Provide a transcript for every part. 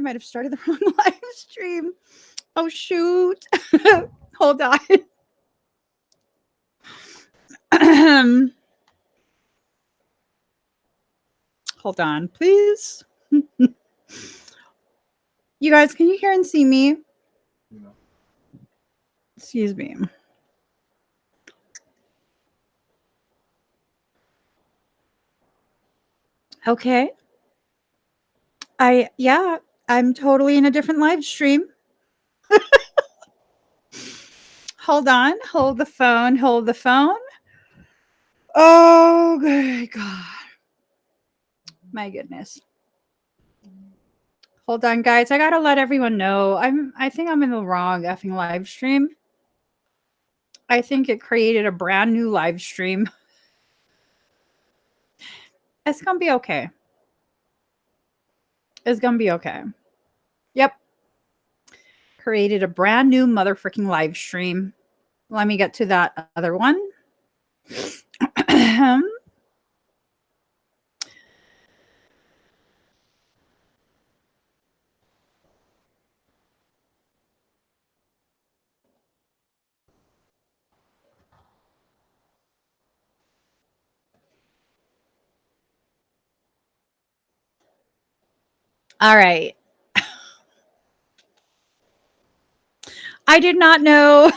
might have started the wrong live stream. Oh, shoot. Hold on. Hold on, please. You guys, can you hear and see me? No. Excuse me. Okay. I'm totally in a different live stream. Hold on. Hold the phone. Hold the phone. Oh, good God. My goodness. Hold on, guys. I gotta let everyone know. I think I'm in the wrong effing live stream. I think it created a brand new live stream. It's gonna be okay. It's gonna be okay. Yep. Created a brand new motherfucking live stream. Let me get to that other one. All right. I did not know.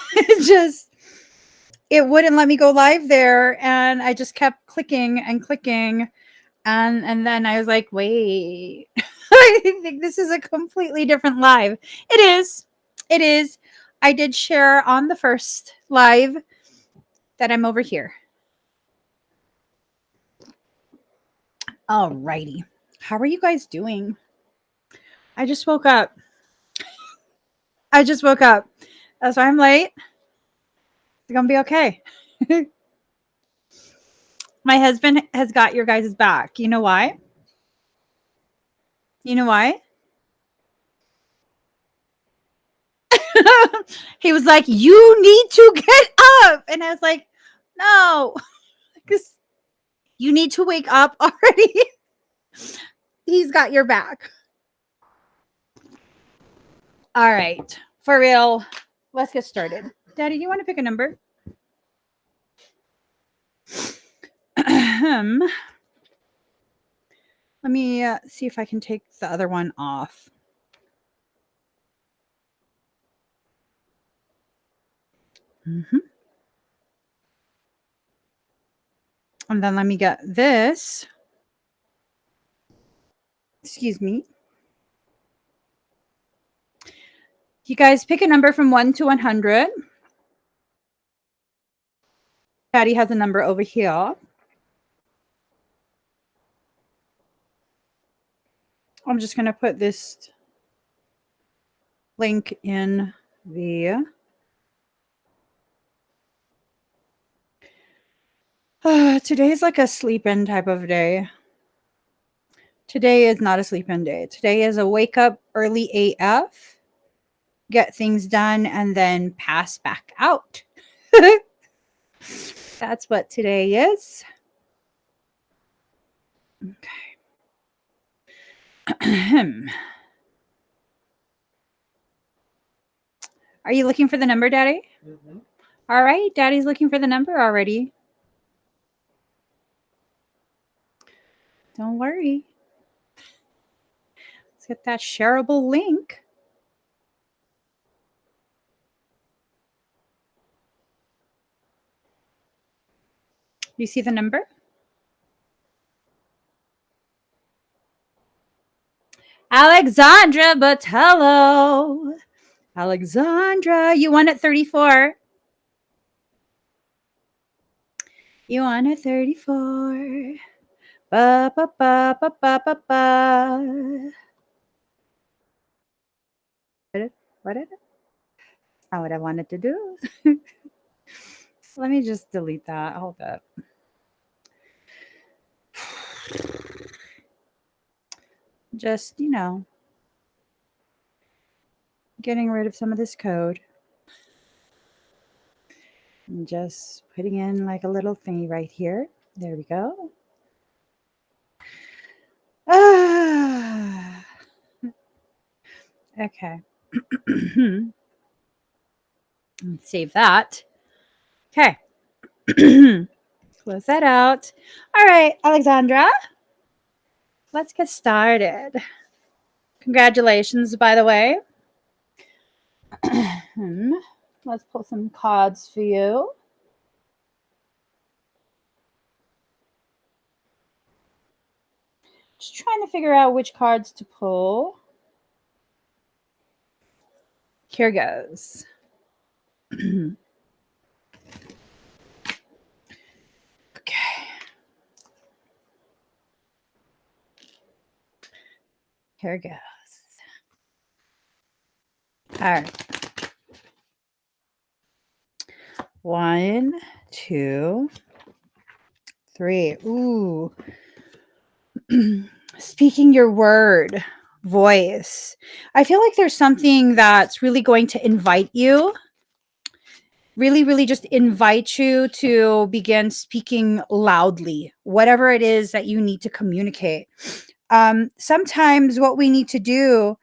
It wouldn't let me go live there, and I just kept clicking and clicking, and then I was like, wait, I think this is a completely different live. It is. It is. I did share on the first live that I'm over here. All righty. How are you guys doing? I just woke up. That's why I'm late. It's gonna be okay. My husband has got your guys' back. You know why? You know why? He was like, you need to get up. And I was like, no, because you need to wake up already. He's got your back. All right. For real. Let's get started. Daddy, do you want to pick a number? Let me see if I can take the other one off. Mm-hmm. And then let me get this. Excuse me. You guys pick a number from 1 to 100. Daddy has a number over here. I'm just going to put this link in the today's like a sleep-in type of day. Today is not a sleep-in day. Today is a wake up early AF, get things done, and then pass back out. That's what today is. Okay. Are you looking for the number, Daddy? Mm-hmm. All right. Daddy's looking for the number already. Don't worry. Let's get that shareable link. You see the number? Alexandra Botello. Alexandra, you won at 34. You won at 34. Ba, ba, ba, ba, ba, ba, ba. What is it? Not what I wanted to do. Let me just delete that. Hold up. Just, getting rid of some of this code. And just putting in like a little thingy right here. There we go. Okay. Let's save that. Okay. Close that out. All right, Alexandra, let's get started. Congratulations, by the way. Let's pull some cards for you. Just trying to figure out which cards to pull. Here goes. Okay. Here goes. All right. 1, 2, 3. Ooh. Speaking your word, voice. I feel like there's something that's really going to invite you. Really just invite you to begin speaking loudly, whatever it is that you need to communicate. Sometimes what we need to do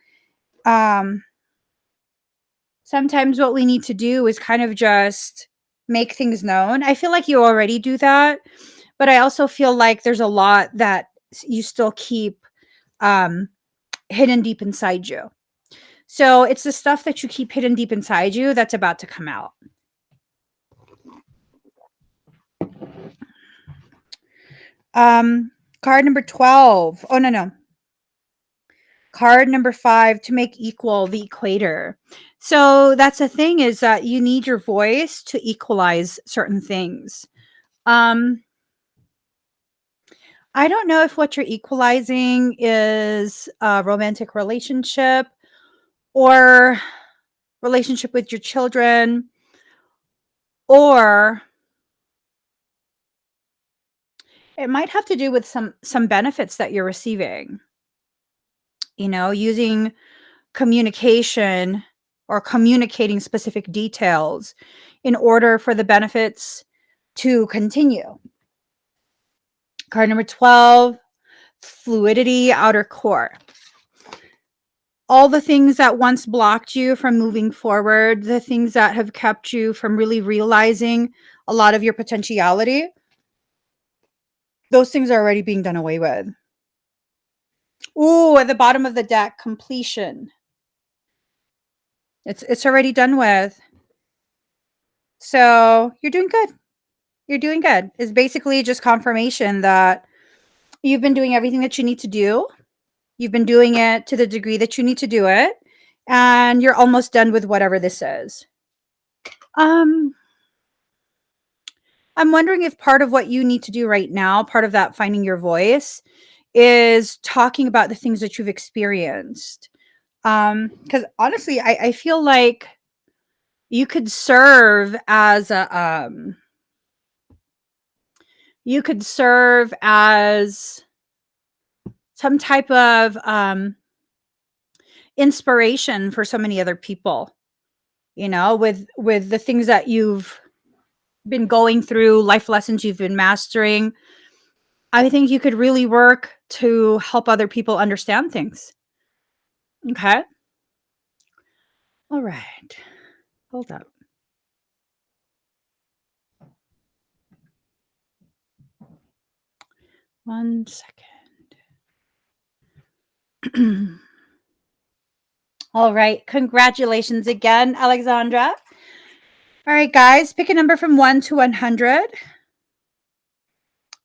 is kind of just make things known. I feel like you already do that, but I also feel like there's a lot that you still keep hidden deep inside you. So it's the stuff that you keep hidden deep inside you that's about to come out. Card number 12. Oh, no. Card number 5, to make equal the equator. So that's the thing, is that you need your voice to equalize certain things. I don't know if what you're equalizing is a romantic relationship or relationship with your children, or it might have to do with some benefits that you're receiving. You know, using communication or communicating specific details in order for the benefits to continue. Card number 12, fluidity, outer core. All the things that once blocked you from moving forward, the things that have kept you from really realizing a lot of your potentiality, those things are already being done away with. Ooh, at the bottom of the deck, completion. It's already done with. So you're doing good. You're doing good. It's basically just confirmation that you've been doing everything that you need to do. You've been doing it to the degree that you need to do it. And you're almost done with whatever this is. I'm wondering if part of what you need to do right now, part of that finding your voice, is talking about the things that you've experienced. Because honestly, I feel like you could serve as some type of inspiration for so many other people, you know, with the things that you've been going through, life lessons you've been mastering. I think you could really work to help other people understand things. Okay. All right. Hold up. One second. All right. Congratulations again, Alexandra. All right, guys, pick a number from 1 to 100.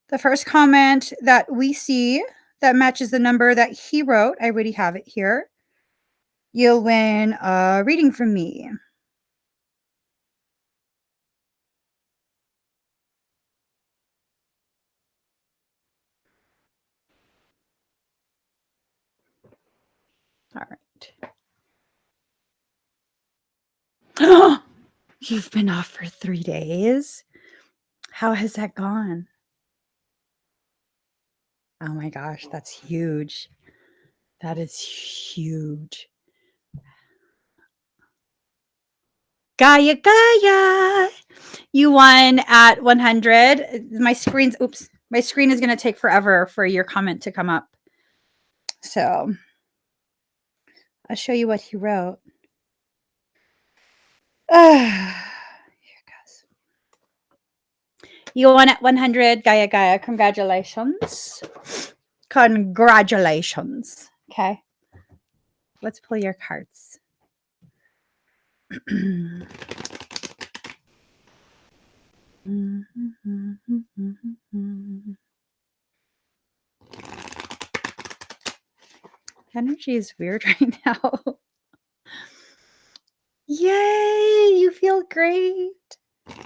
The first comment that we see that matches the number that he wrote, I already have it here, you'll win a reading from me. All right. You've been off for 3 days? How has that gone? Oh my gosh, that's huge. That is huge. Gaia, you won at 100. My screen is going to take forever for your comment to come up. So, I'll show you what he wrote. Here goes. You won at 100, Gaia Gaia. Congratulations. Congratulations. Okay. Let's pull your cards. Energy is weird right now. Yay, you feel great. Okay.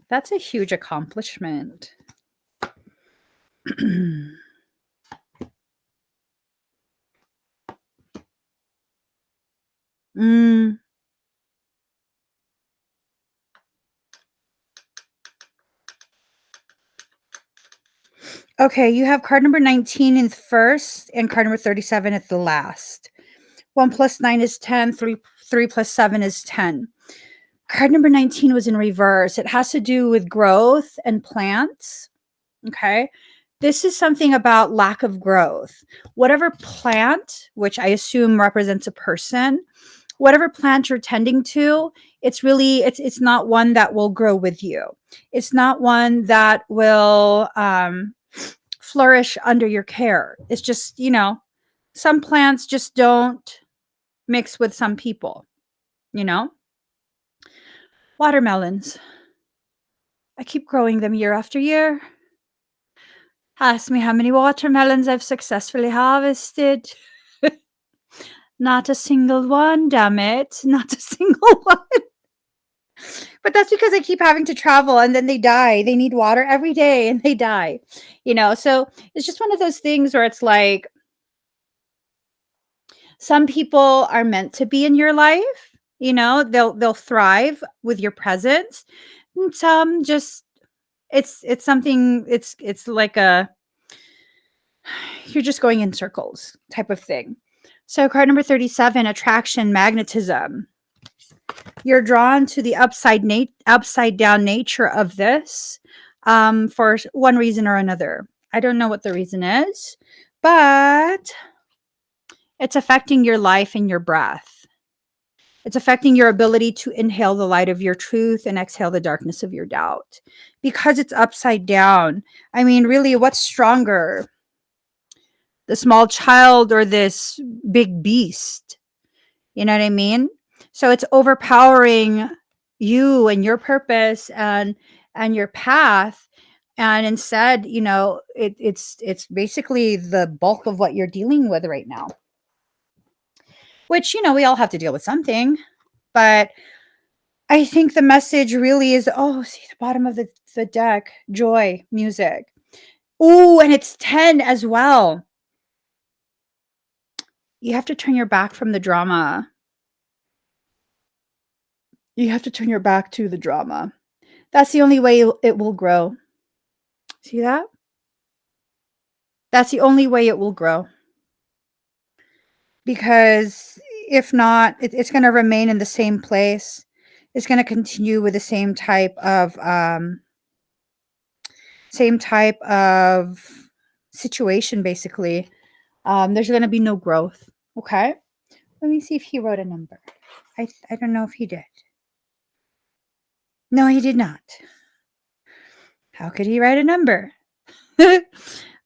That's a huge accomplishment. Okay, you have card number 19 in the first and card number 37 at the last. 1 plus 9 is 10. 3 plus 7 is 10. Card number 19 was in reverse. It has to do with growth and plants. Okay. This is something about lack of growth. Whatever plant, which I assume represents a person, whatever plant you're tending to, it's not one that will grow with you. It's not one that will flourish under your care. It's just, some plants just don't mix with some people, Watermelons. I keep growing them year after year. Ask me how many watermelons I've successfully harvested. Not a single one, damn it. Not a single one. But that's because I keep having to travel and then they die. They need water every day and they die. So it's just one of those things where it's like some people are meant to be in your life. They'll thrive with your presence. And some just it's something it's like you're just going in circles type of thing. So card number 37, attraction, magnetism. You're drawn to the upside down nature of this for one reason or another. I don't know what the reason is, but it's affecting your life and your breath. It's affecting your ability to inhale the light of your truth and exhale the darkness of your doubt. Because it's upside down. I mean, really, what's stronger? The small child or this big beast? You know what I mean? So it's overpowering you and your purpose and your path. And instead, it's basically the bulk of what you're dealing with right now. Which, we all have to deal with something. But I think the message really is, see the bottom of the deck, joy, music. Ooh, and it's 10 as well. You have to turn your back from the drama. You have to turn your back to the drama. That's the only way it will grow. See that? That's the only way it will grow. Because if not, it's going to remain in the same place. It's going to continue with the same type of situation, basically. There's going to be no growth. Okay. Let me see if he wrote a number. I don't know if he did. No, he did not. How could he write a number? All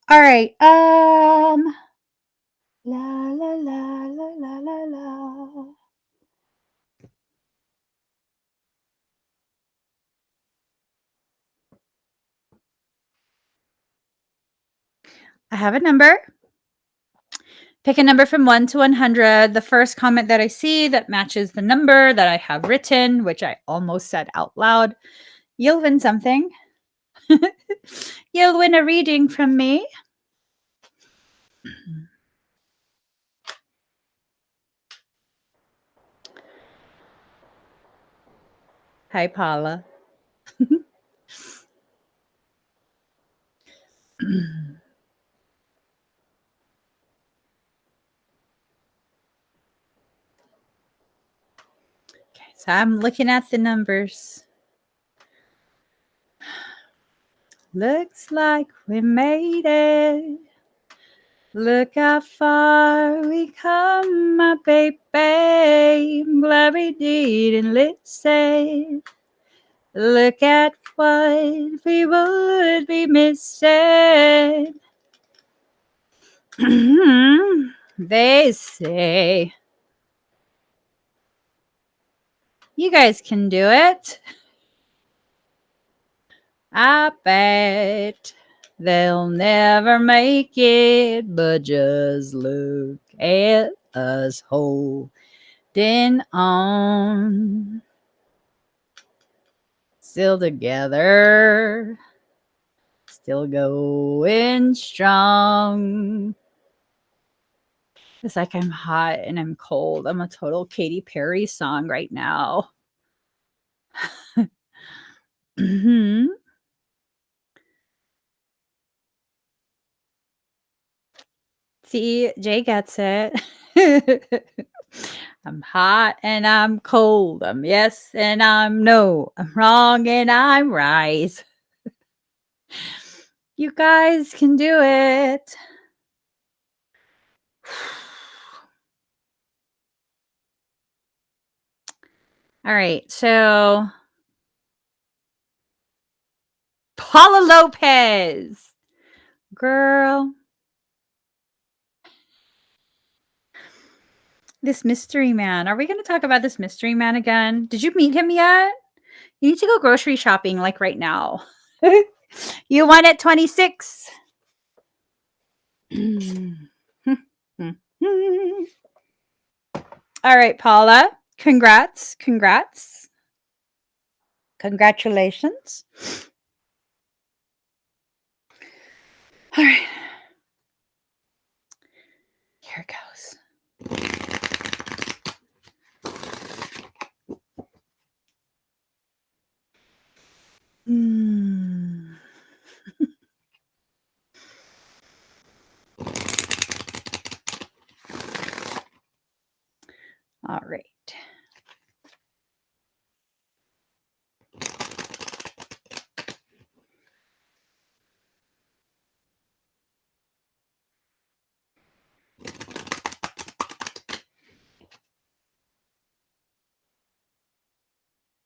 right. La la la la la la la. I have a number. Pick a number from 1 to 100. The first comment that I see that matches the number that I have written, which I almost said out loud, you'll win something. You'll win a reading from me. Hi, Paula. Okay, so I'm looking at the numbers. Looks like we made it. Look how far we come, my baby. I'm glad we didn't listen. Look at what we would be missing. They say you guys can do it. I bet they'll never make it, but just look at us holding on. Still together, still going strong. It's like I'm hot and I'm cold. I'm a total Katy Perry song right now. Mm-hmm. See, Jay gets it. I'm hot and I'm cold. I'm yes and I'm no. I'm wrong and I'm right. You guys can do it. All right. So, Paula Lopez. Girl. This mystery man. Are we going to talk about this mystery man again? Did you meet him yet? You need to go grocery shopping like right now. You won at 26. All right, Paula. Congrats. Congrats. Congratulations. All right. Here it goes. All right.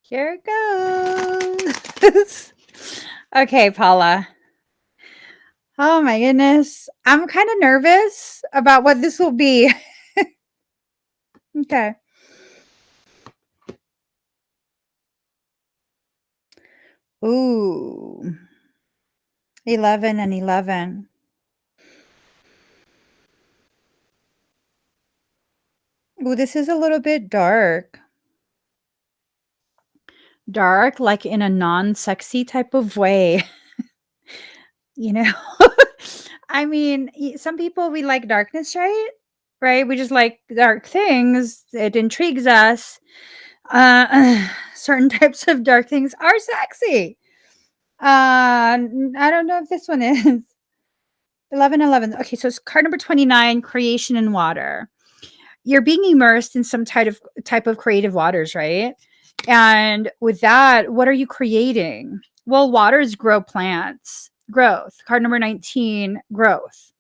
Here it goes. Okay, Paula. Oh my goodness. I'm kind of nervous about what this will be. Okay. Ooh. 11 and 11. Ooh, this is a little bit dark. Dark, like in a non-sexy type of way. You know? I mean, some people, we like darkness, right? Right? We just like dark things. It intrigues us. Certain types of dark things are sexy. I don't know if this one is 11, 11. Okay, so it's card number 29, creation in water. You're being immersed in some type of creative waters, right? And with that, what are you creating? Well, waters grow plants. Growth. Card number 19, growth.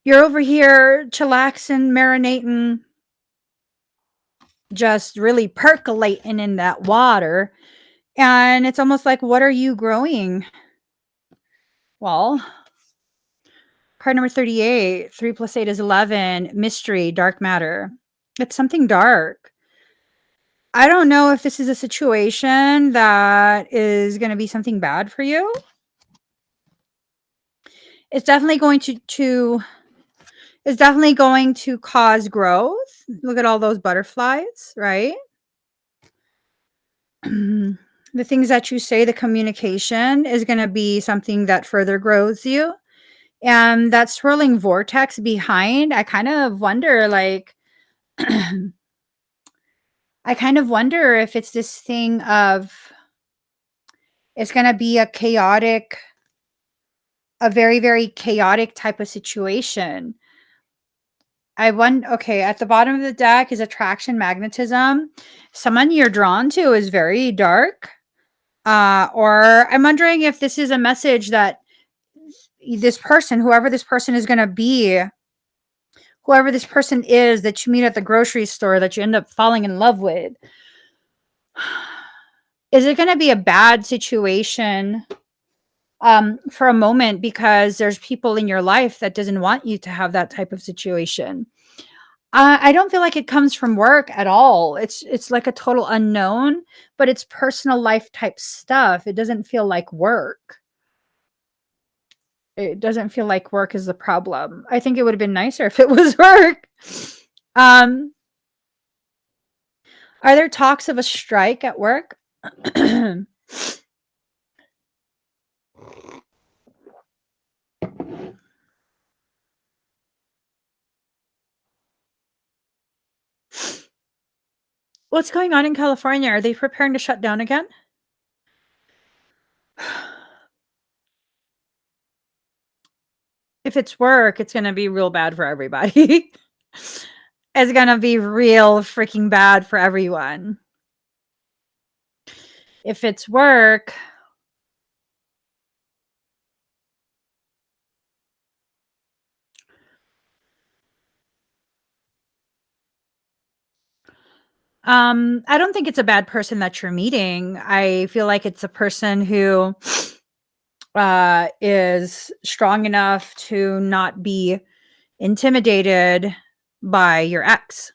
You're over here chillaxing, marinating, just really percolating in that water. And it's almost like, what are you growing? Well, card number 38, 3 plus 8 is 11, mystery, dark matter. It's something dark. I don't know if this is a situation that is going to be something bad for you. It's definitely going it's definitely going to cause growth. Look at all those butterflies, right? The things that you say, the communication is going to be something that further grows you. And that swirling vortex behind, I kind of wonder, like, I kind of wonder if it's this thing of it's going to be a very, very chaotic type of situation. I wonder, okay, at the bottom of the deck is attraction magnetism. Someone you're drawn to is very dark. Or I'm wondering if this is a message that this person, whoever this person is going to be, whoever this person is that you meet at the grocery store that you end up falling in love with, is it going to be a bad situation for a moment because there's people in your life that doesn't want you to have that type of situation? I don't feel like it comes from work at all. It's like a total unknown, but it's personal life type stuff. It doesn't feel like work. It doesn't feel like work is the problem. I think it would have been nicer if it was work. Um, are there talks of a strike at work? What's going on in California? Are they preparing to shut down again? If it's work, it's gonna be real bad for everybody. It's gonna be real freaking bad for everyone. If it's work, I don't think it's a bad person that you're meeting. I feel like it's a person who is strong enough to not be intimidated by your ex.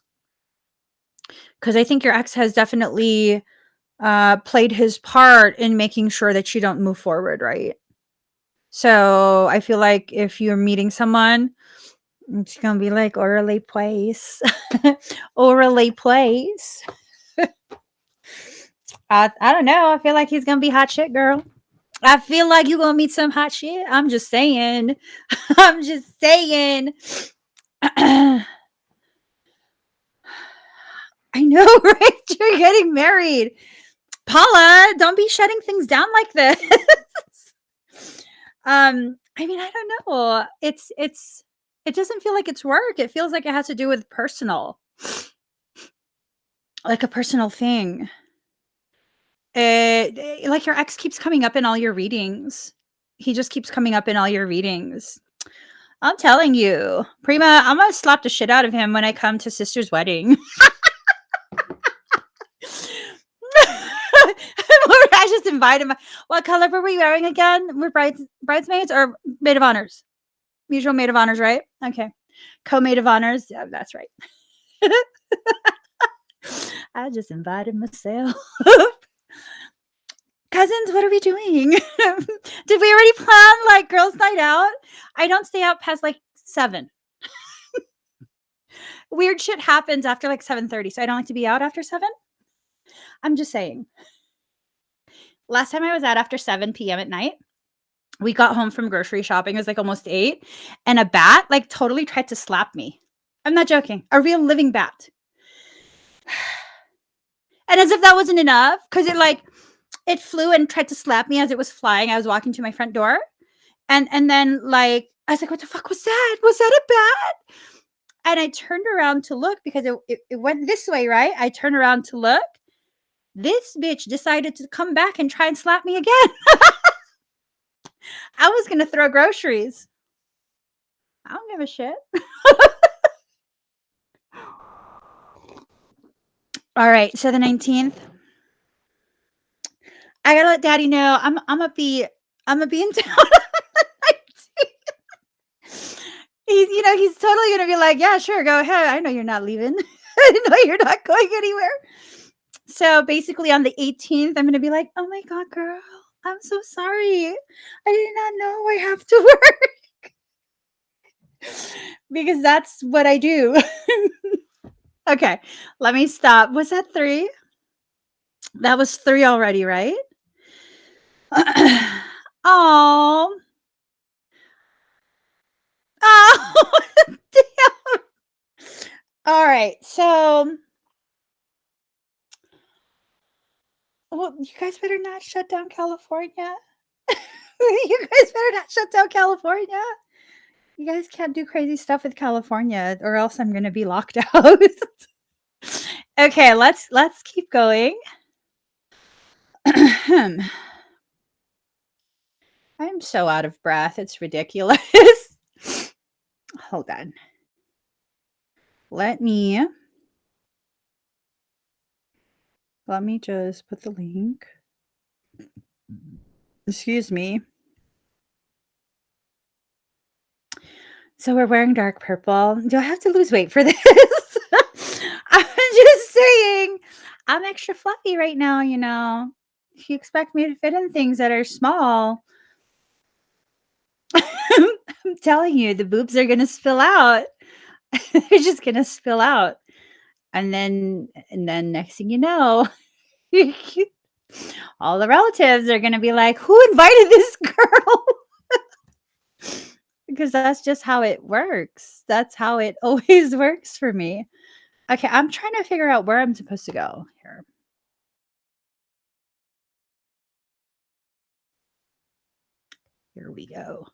Because I think your ex has definitely played his part in making sure that you don't move forward, right? So I feel like if you're meeting someone, it's gonna be like orally place, orally place. I don't know. I feel like he's gonna be hot shit, girl. I feel like you're gonna meet some hot shit. I'm just saying. I'm just saying. I know, right? You're getting married. Paula, don't be shutting things down like this. I mean, I don't know. It doesn't feel like it's work. It feels like it has to do with personal. Like a personal thing. Like your ex keeps coming up in all your readings. He just keeps coming up in all your readings. I'm telling you, Prima, I'm gonna slap the shit out of him when I come to sister's wedding. I just invite him. What color were we wearing again? We're bridesmaids or maid of honors? Mutual maid of honors, right? Okay. Co-maid of honors. Yeah, that's right. I just invited myself. Cousins, what are we doing? Did we already plan like girls' night out? I don't stay out past like 7. Weird shit happens after like 7:30, so I don't like to be out after 7. I'm just saying. Last time I was out after 7 p.m. at night, we got home from grocery shopping. It was like almost 8, and a bat like totally tried to slap me. I'm not joking. A real living bat. And as if that wasn't enough, because it flew and tried to slap me as it was flying. I was walking to my front door, and then like I was like, "What the fuck was that? Was that a bat?" And I turned around to look because it went this way, right? I turned around to look. This bitch decided to come back and try and slap me again. I was gonna throw groceries. I don't give a shit. All right, so the 19th. I gotta let Daddy know I'm gonna be in town. He's totally gonna be like, yeah, sure, go ahead. I know you're not leaving. I know you're not going anywhere. So basically on the 18th, I'm gonna be like, oh my god, girl, I'm so sorry. I did not know I have to work. Because that's what I do. Okay, let me stop. Was that 3? That was 3 already, right? Oh. Oh, damn. All right, so well, you guys better not shut down California. You guys better not shut down California. You guys can't do crazy stuff with California, or else I'm gonna be locked out. Okay, let's keep going. I'm so out of breath. It's ridiculous. Hold on. Let me just put the link. Excuse me. So we're wearing dark purple. Do I have to lose weight for this? I'm just saying. I'm extra fluffy right now, you know. If you expect me to fit in things that are small, I'm telling you, the boobs are gonna spill out. They're just gonna spill out. And then next thing you know, all the relatives are gonna be like, who invited this girl? Because that's just how it works. That's how it always works for me. Okay, I'm trying to figure out where I'm supposed to go here. Here we go.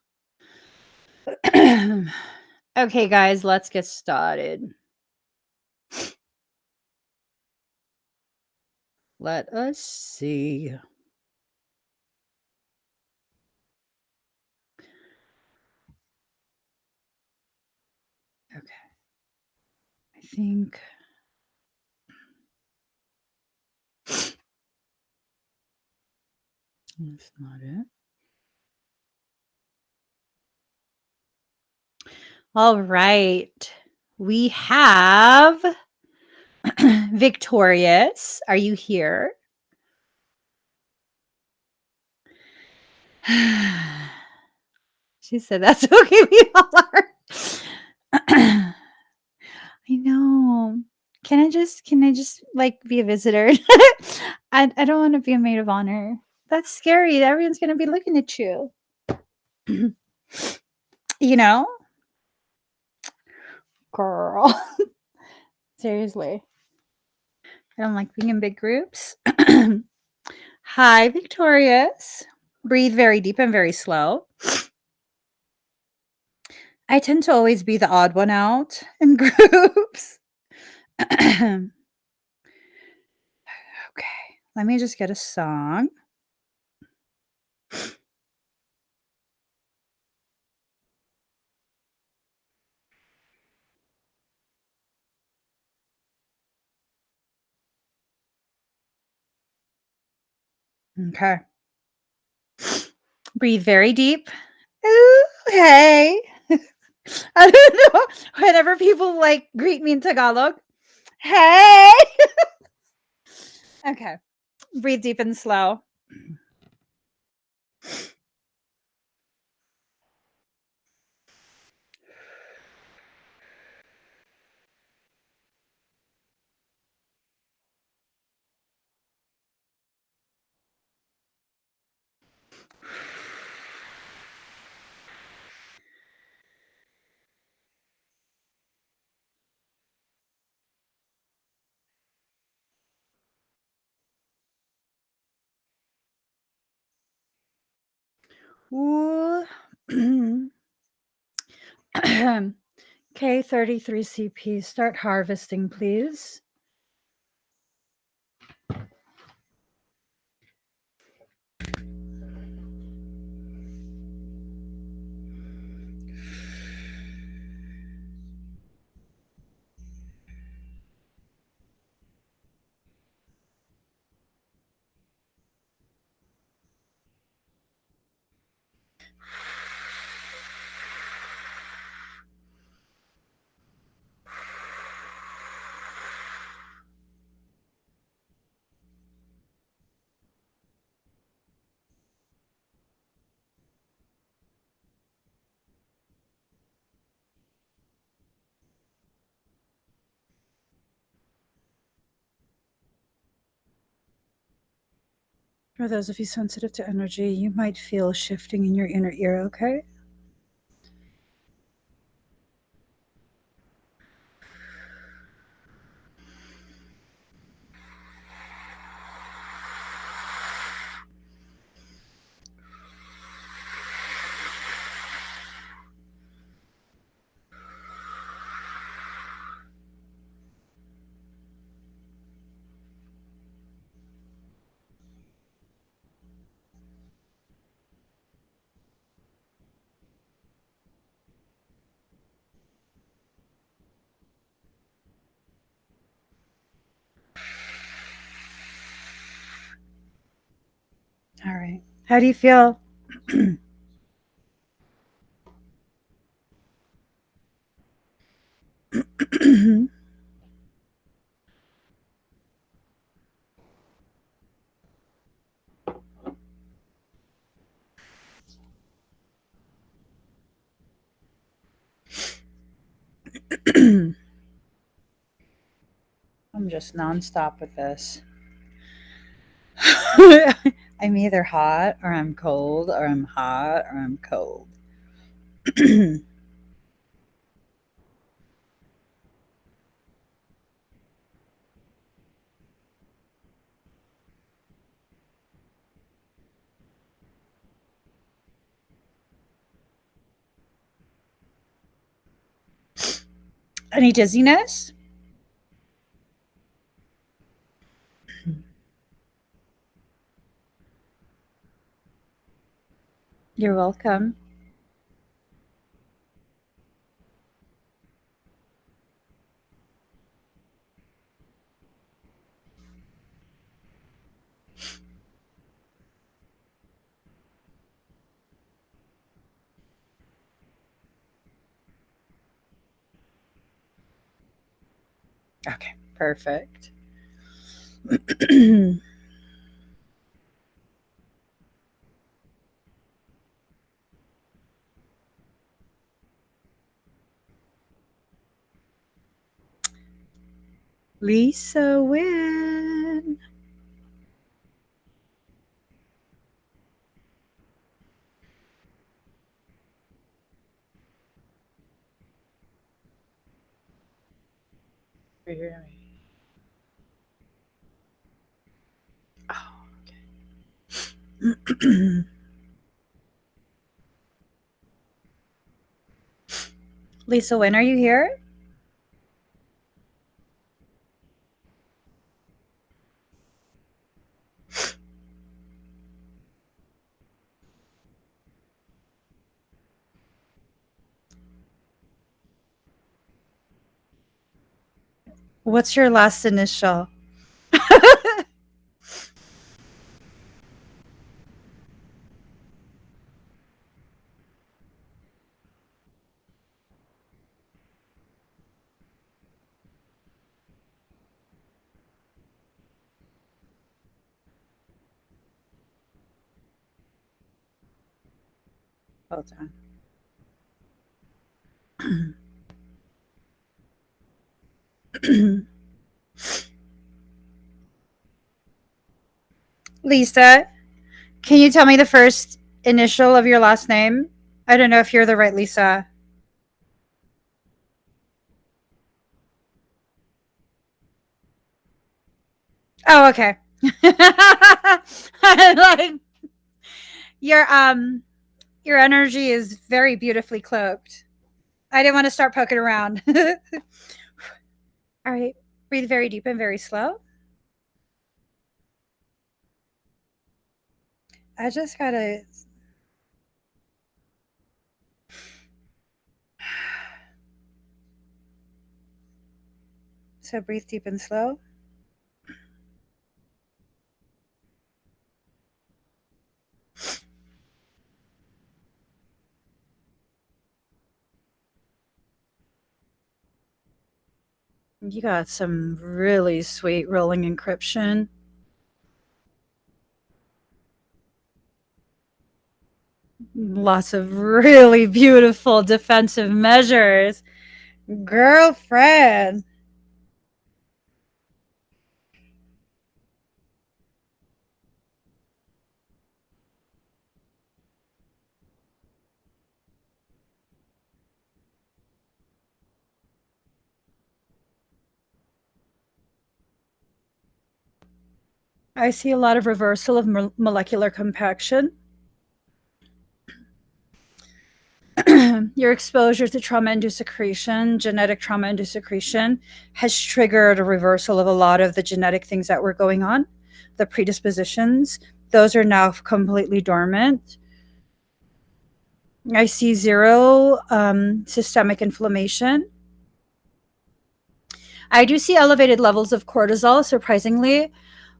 Okay, guys, let's get started. Let us see. Okay. I think that's not it. All right. We have Victorious. Are you here? She said that's okay. We all are. I know. Can I just like be a visitor? I don't want to be a maid of honor. That's scary. Everyone's gonna be looking at you. You know? Girl. Seriously. I don't like being in big groups. Hi, Victorious. Breathe very deep and very slow. I tend to always be the odd one out in groups. Okay, let me just get a song. Okay. Breathe very deep. Ooh, hey. I don't know. Whenever people like greet me in Tagalog, hey. Okay. Breathe deep and slow. Ooh. K33CP, start harvesting, please. For those of you sensitive to energy, you might feel shifting in your inner ear, okay? All right. How do you feel? I'm just nonstop with this. I'm either hot or I'm cold or I'm hot or I'm cold. Any dizziness? You're welcome. Okay, perfect. Lisa win. Oh, okay. Lisa Win, are you here? What's your last initial? Hold on. Lisa, can you tell me the first initial of your last name? I don't know if you're the right Lisa. Oh, okay. Like your your energy is very beautifully cloaked. I didn't want to start poking around. All right. Breathe very deep and very slow. I just gotta. So breathe deep and slow. You got some really sweet rolling encryption. Lots of really beautiful defensive measures. Girlfriend. I see a lot of reversal of molecular compaction. Your exposure to trauma-induced secretion, genetic trauma-induced secretion, has triggered a reversal of a lot of the genetic things that were going on, the predispositions. Those are now completely dormant. I see zero systemic inflammation. I do see elevated levels of cortisol, surprisingly,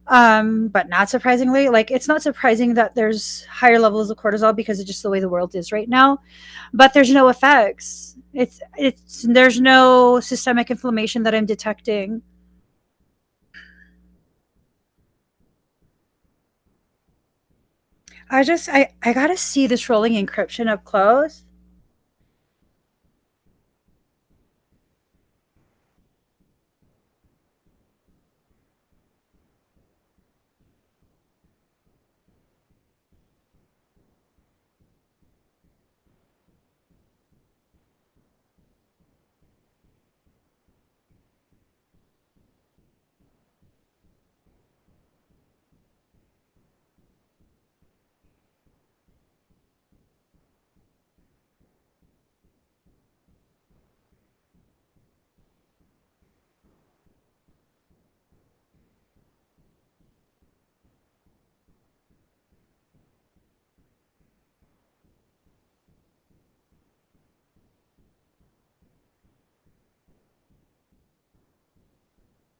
But not surprisingly, like it's not surprising that there's higher levels of cortisol because it's just the way the world is right now. But there's no effects. It's there's no systemic inflammation that I'm detecting. I gotta see this rolling encryption up close.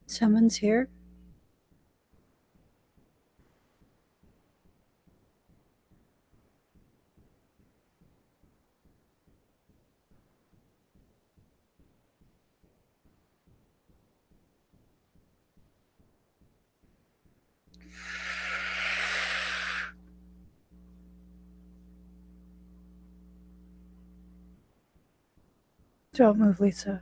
Someone's here. Don't move, Lisa.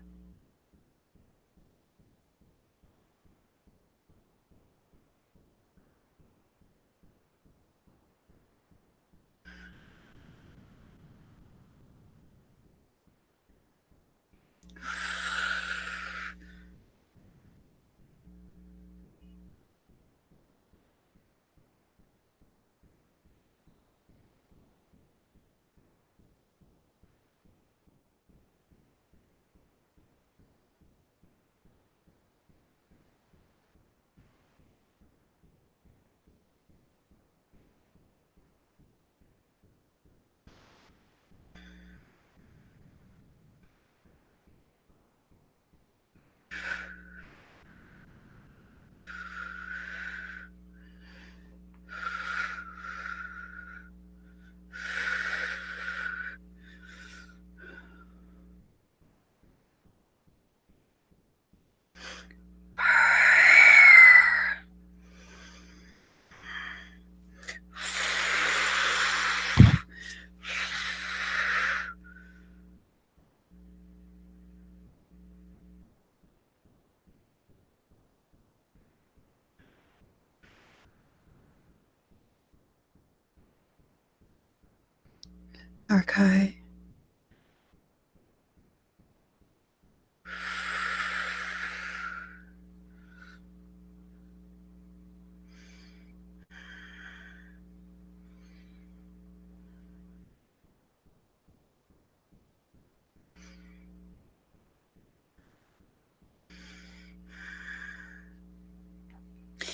Archive.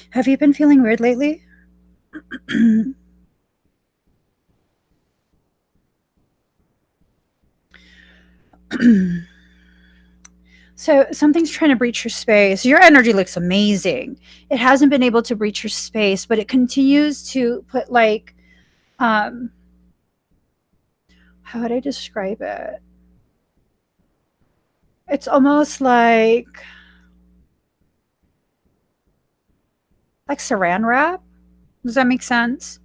Have you been feeling weird lately? So something's trying to breach your space. Your energy looks amazing. It hasn't been able to breach your space, but it continues to put like um how would I describe it? It's almost like saran wrap. Does that make sense?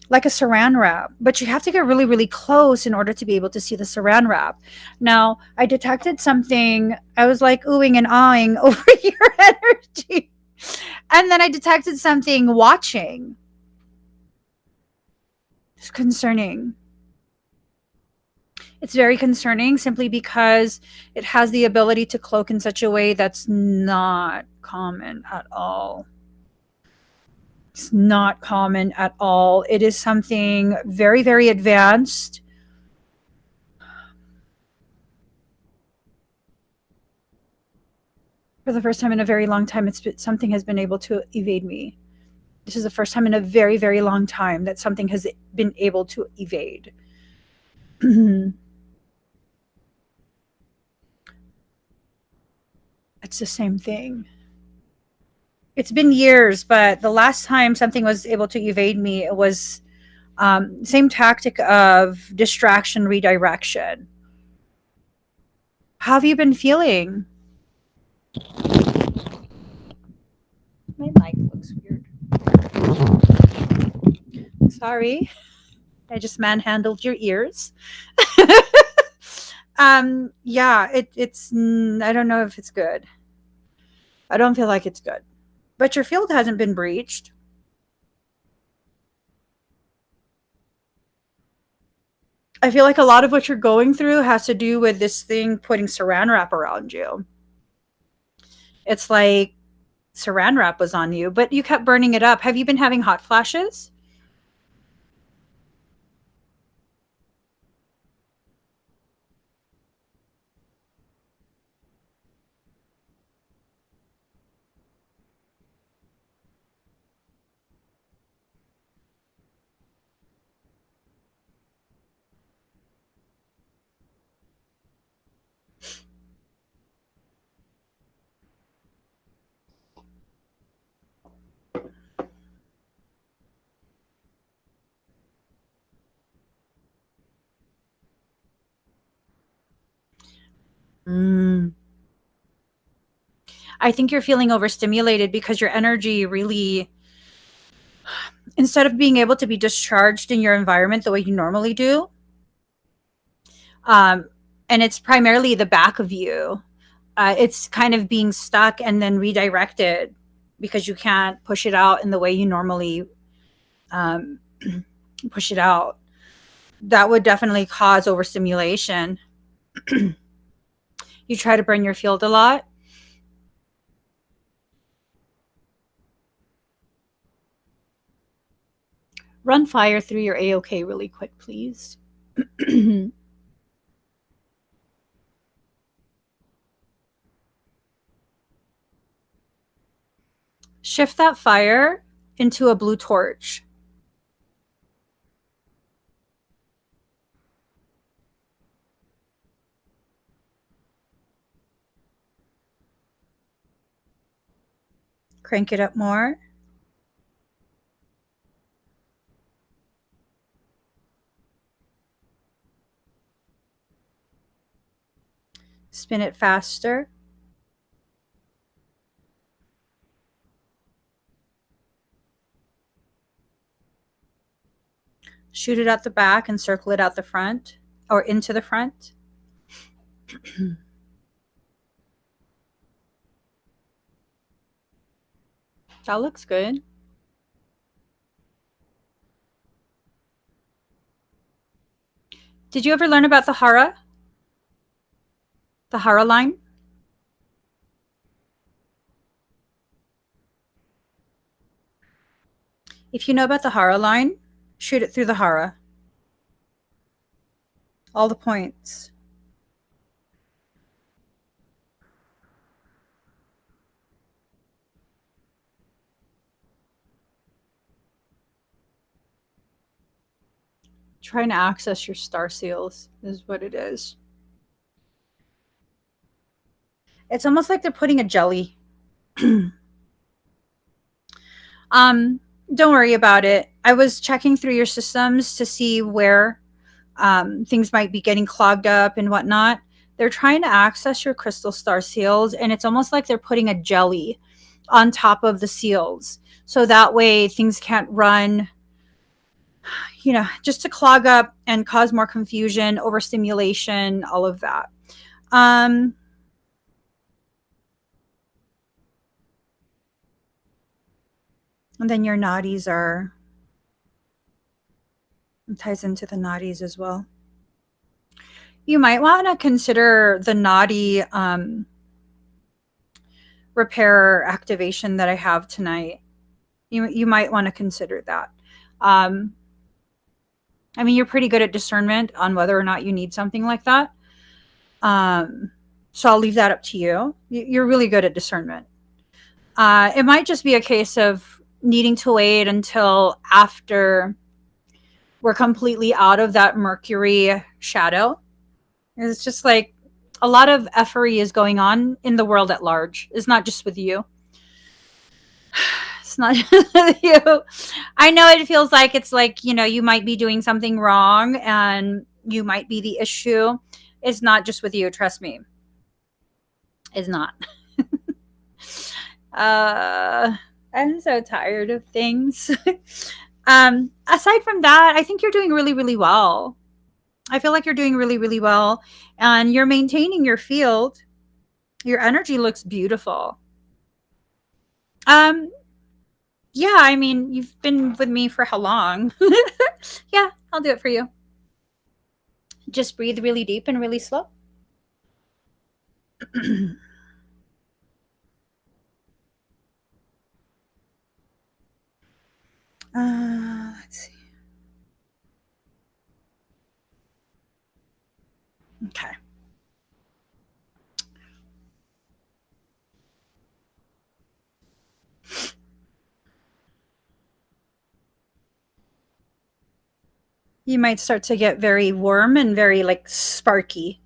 Like a saran wrap, but you have to get really, really close in order to be able to see the saran wrap. Now, I detected something. I was like oohing and ahhing over your energy. And then I detected something watching. It's concerning. It's very concerning simply because it has the ability to cloak in such a way that's not common at all. It's not common at all. It is something very, very advanced. For the first time in a very long time, something has been able to evade me. This is the first time in a very, very long time that something has been able to evade. It's the same thing. It's been years, but the last time something was able to evade me, it was same tactic of distraction redirection. How have you been feeling? My mic looks weird. Sorry, I just manhandled your ears. Yeah, it's I don't know if it's good. I don't feel like it's good. But your field hasn't been breached. I feel like a lot of what you're going through has to do with this thing putting saran wrap around you. It's like saran wrap was on you, but you kept burning it up. Have you been having hot flashes? Mm. I think you're feeling overstimulated because your energy really, instead of being able to be discharged in your environment the way you normally do, um, and it's primarily the back of you, it's kind of being stuck and then redirected because you can't push it out in the way you normally um, push it out. That would definitely cause overstimulation. You try to burn your field a lot. Run fire through your A-OK really quick, please. Shift that fire into a blue torch. Crank it up more. Spin it faster. Shoot it out the back and circle it out the front or into the front. That looks good. Did you ever learn about the Hara? The Hara line? If you know about the Hara line, shoot it through the Hara. All the points. Trying to access your star seals is what it is. It's almost like they're putting a jelly. Don't worry about it. I was checking through your systems to see where things might be getting clogged up and whatnot. They're trying to access your crystal star seals, and it's almost like they're putting a jelly on top of the seals. So that way things can't run, just to clog up and cause more confusion, overstimulation, all of that. Um, and then your nadis ties into the nadis as well. You might want to consider the nadi repair activation that I have tonight. You might want to consider that. I mean, you're pretty good at discernment on whether or not you need something like that. So I'll leave that up to you. You're really good at discernment. It might just be a case of needing to wait until after we're completely out of that Mercury shadow. It's just like a lot of effery is going on in the world at large. It's not just with you. It's not you. I know it feels like it's like, you might be doing something wrong and you might be the issue. It's not just with you, trust me. It's not. uh I'm so tired of things. Aside from that, I think you're doing really, really well. I feel like you're doing really, really well and you're maintaining your field. Your energy looks beautiful. Um, yeah, I mean, you've been with me for how long? Yeah, I'll do it for you. Just breathe really deep and really slow. Let's see. Okay. You might start to get very warm and very like sparky.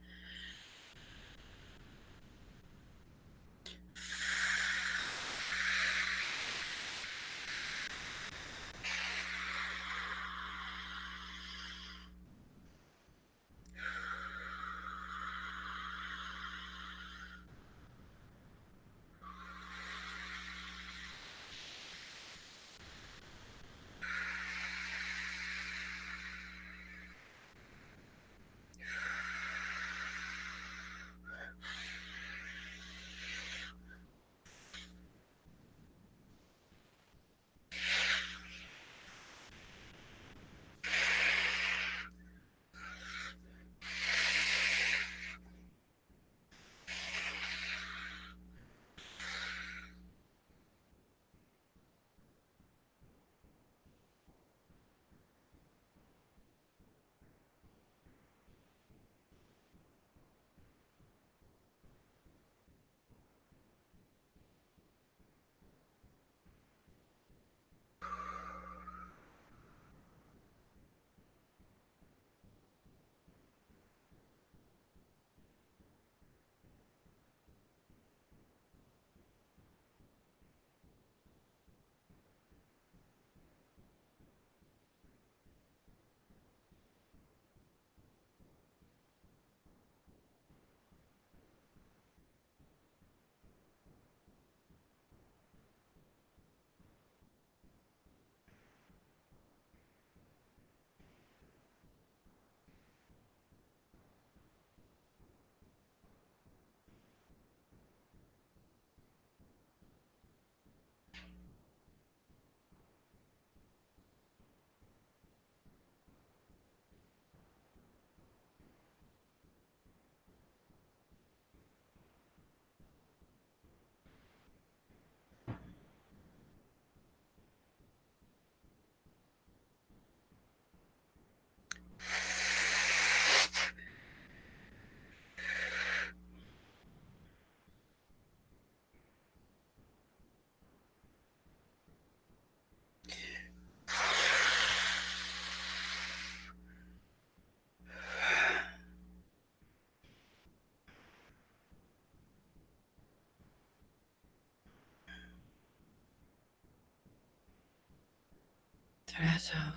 Theresa,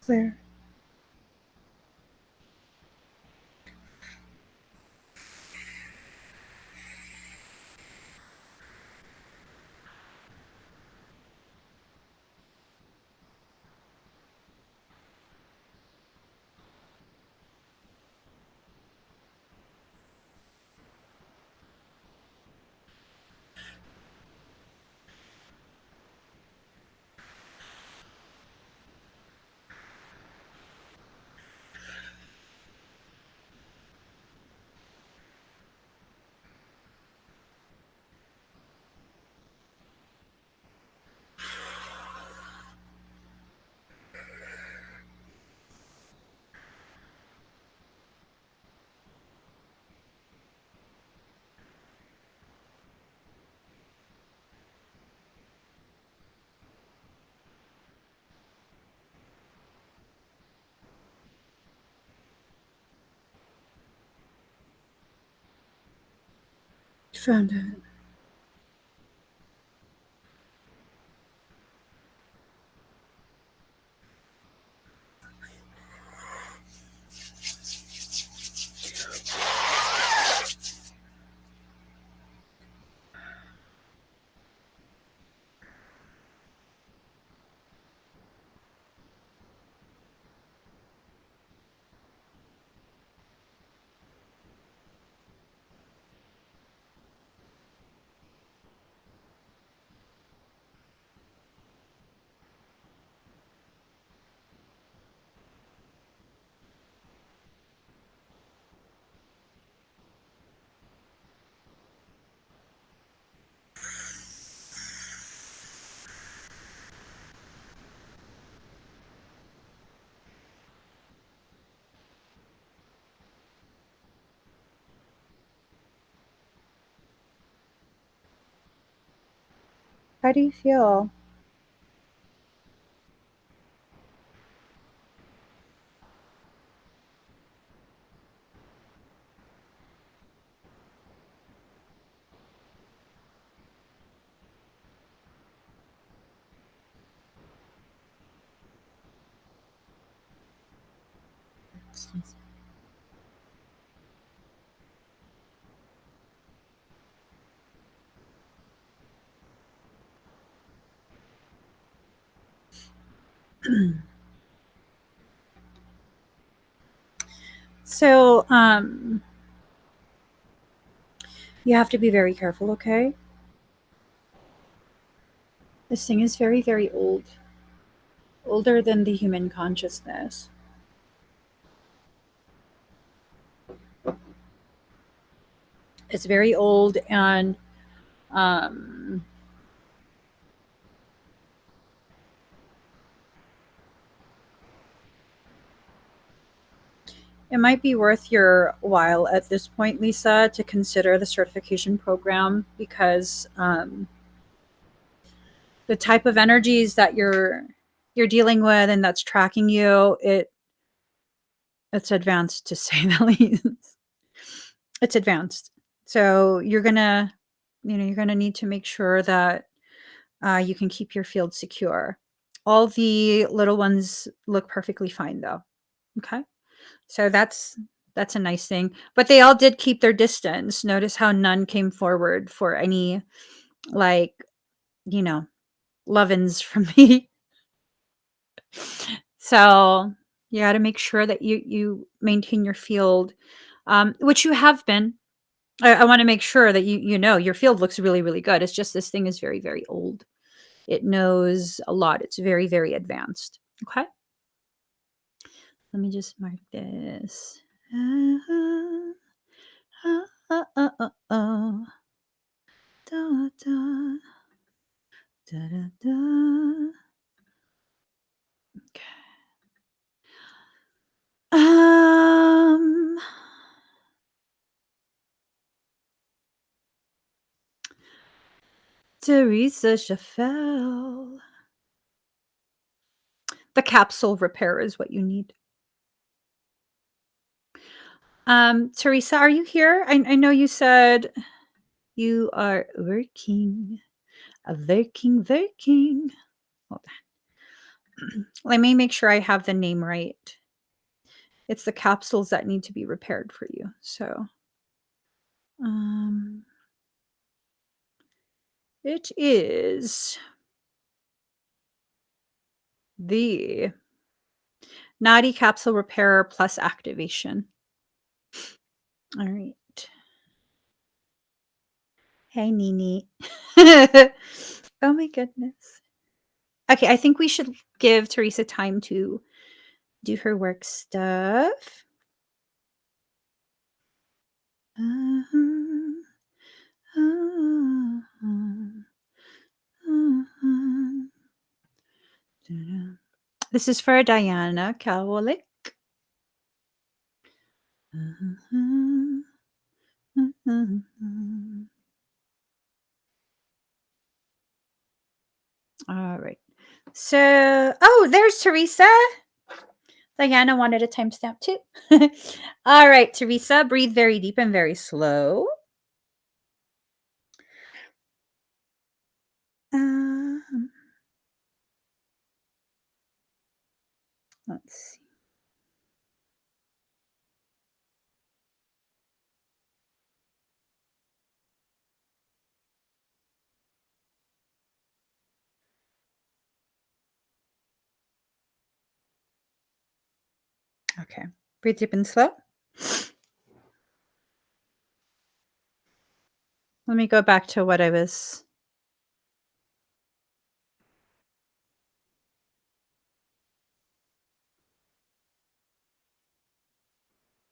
Clear. Found it. How do you feel? So, you have to be very careful, okay? This thing is very, very old. Older than the human consciousness. It's very old, and um, it might be worth your while at this point, Lisa, to consider the certification program, because the type of energies that you're dealing with and that's tracking you, it's advanced, to say the least. It's advanced. So you're gonna need to make sure that you can keep your field secure. All the little ones look perfectly fine, though. Okay, so that's a nice thing. But they all did keep their distance. Notice how none came forward for any, like, you know, lovin's from me. So you got to make sure that you maintain your field, which you have been. I want to make sure that you know your field looks really, really good. It's just this thing is very, very old. It knows a lot. It's very, very advanced. Okay. Let me just mark this. Uh, oh. Da, da, da, da, da. Okay. Um, Theresa Chaffel. The capsule repair is what you need. Theresa, are you here? I know you said you are working. Working. Hold on. Let me make sure I have the name right. It's the capsules that need to be repaired for you. So, it is the Naughty Capsule Repair Plus Activation. All right. Hey, Nini. Oh my goodness. Okay, I think we should give Theresa time to do her work stuff. This is for Diana Kowalik. All right. So, oh, there's Theresa. Diana wanted a timestamp too. All right, Theresa, breathe very deep and very slow. Let's see. Okay. Breathe deep and slow. Let me go back to what I was.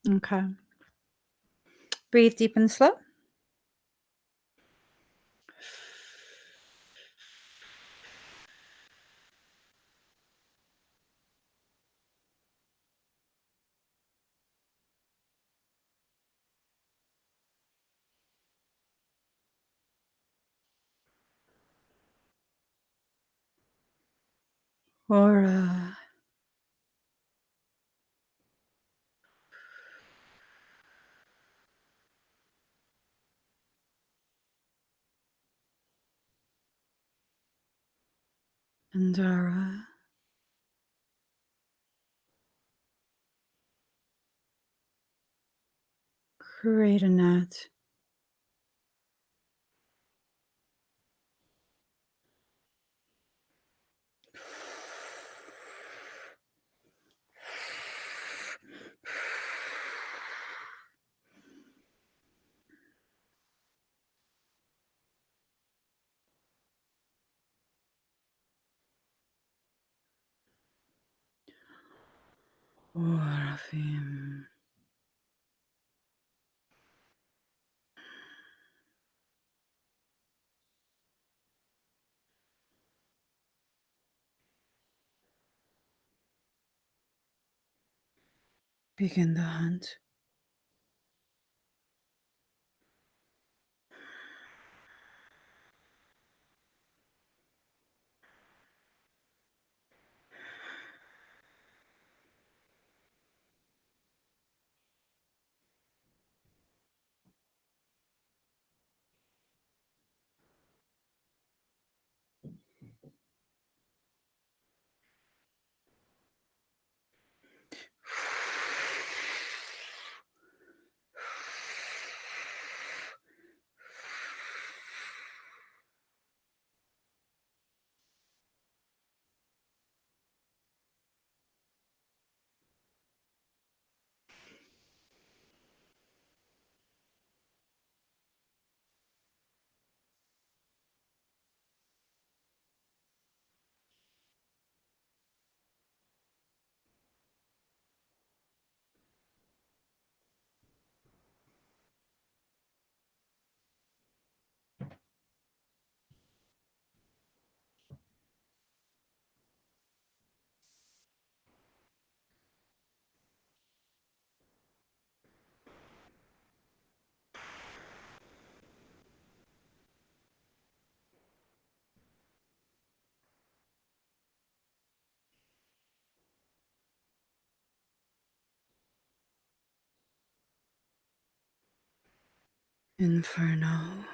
Okay. Breathe deep and slow. Aura. Andara. Create a net. Orafim. Begin the hunt. Inferno.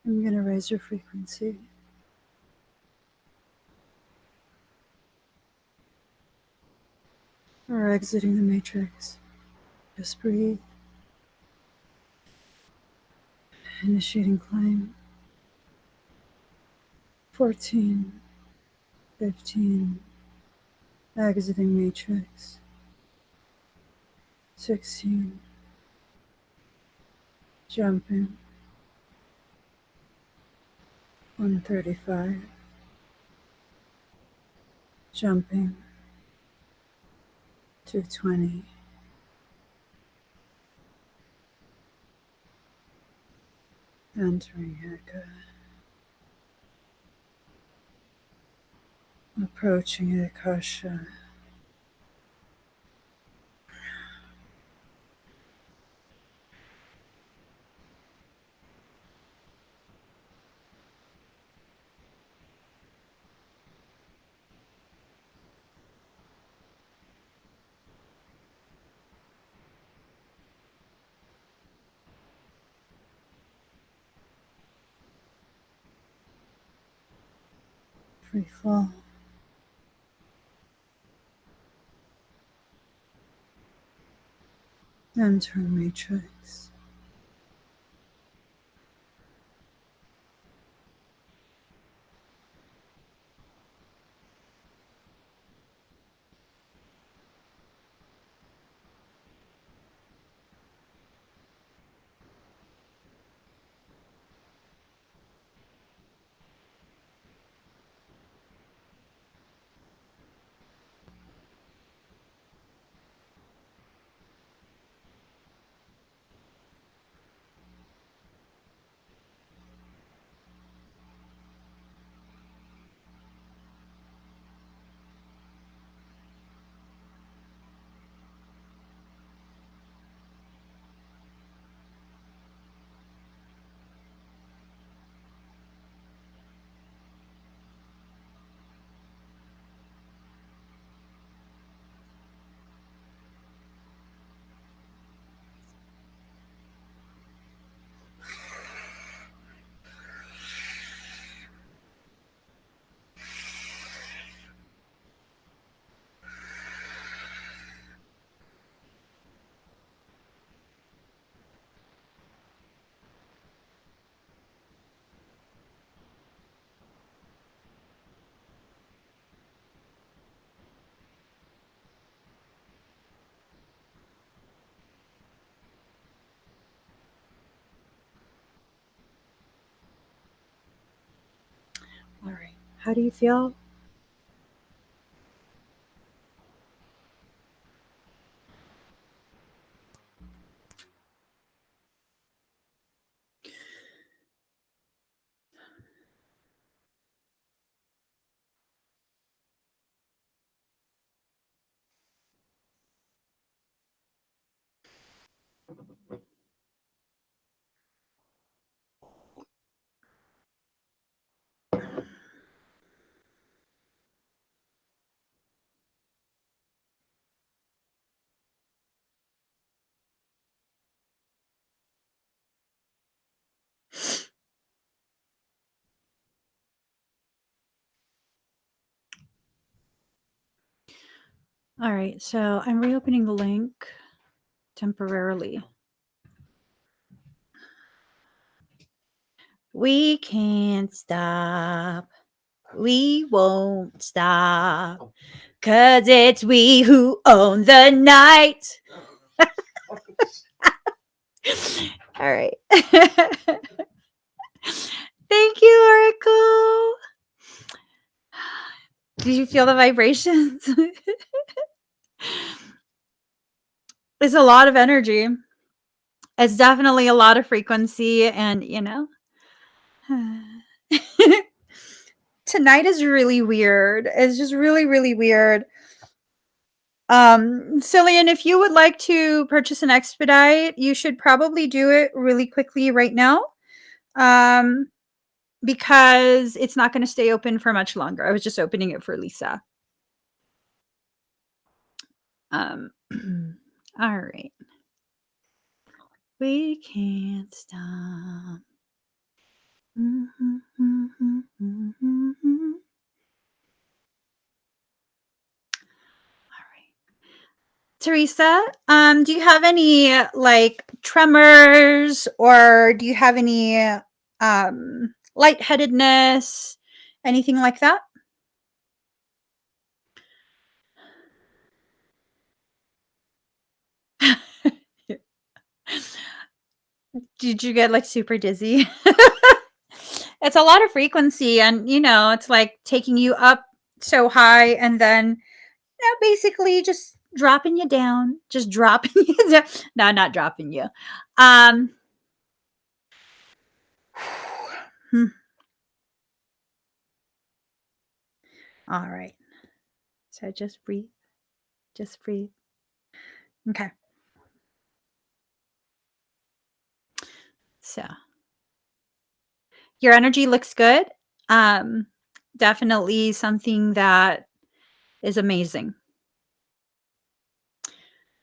I'm going to raise your frequency. We're exiting the matrix. Just breathe. Initiating climb. 14. 15. Exiting matrix. 16. Jumping. 135. Jumping. 220. Entering Eka. Approaching Akasha. Free fall. Entering matrix. All right. How do you feel? All right, so I'm reopening the link temporarily. We can't stop. We won't stop. 'Cause it's we who own the night. All right. Thank you, Oracle. Did you feel the vibrations? It's a lot of energy. It's definitely a lot of frequency, and tonight is really weird. It's just really, really weird. Cillian, if you would like to purchase an expedite, you should probably do it really quickly right now. Because it's not going to stay open for much longer. I was just opening it for Lisa. All right. We can't stop. Theresa, do you have any like tremors or do you have any lightheadedness, anything like that? Did you get like super dizzy? It's a lot of frequency and it's like taking you up so high and then basically just dropping you down, just dropping you down. No, not dropping you. Hmm. All right. So just breathe. Just breathe. Okay. So your energy looks good. Um, Definitely something that is amazing.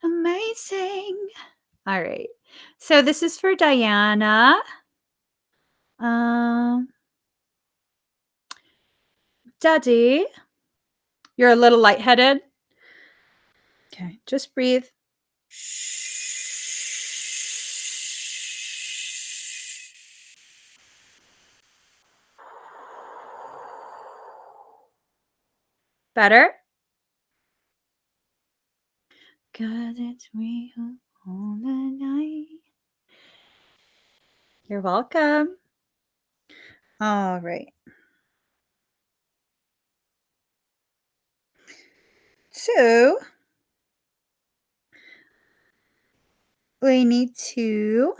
Amazing. All right. So this is for Diana. Daddy, you're a little lightheaded. Okay, just breathe. Better? 'Cause it's real all the night. You're welcome. All right. So we need to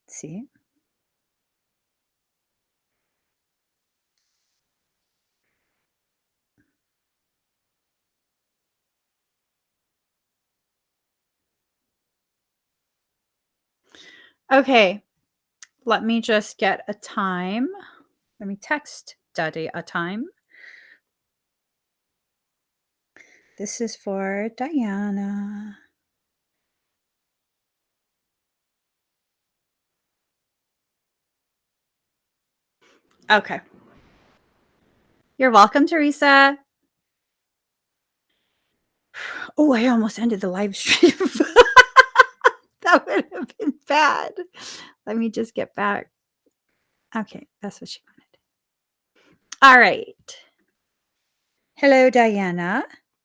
see. Okay. Let me just get a time. Let me text Daddy a time. This is for Diana. Okay. You're welcome, Theresa. Oh, I almost ended the live stream. That would have been bad. Let me just get back. Okay, that's what she wanted. All right. Hello, Diana.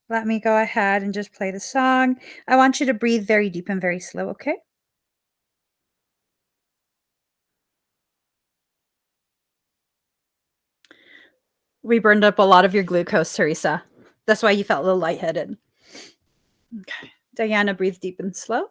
Let me go ahead and just play the song. I want you to breathe very deep and very slow, okay? We burned up a lot of your glucose, Theresa. That's why you felt a little lightheaded. Okay. Diana, breathe deep and slow.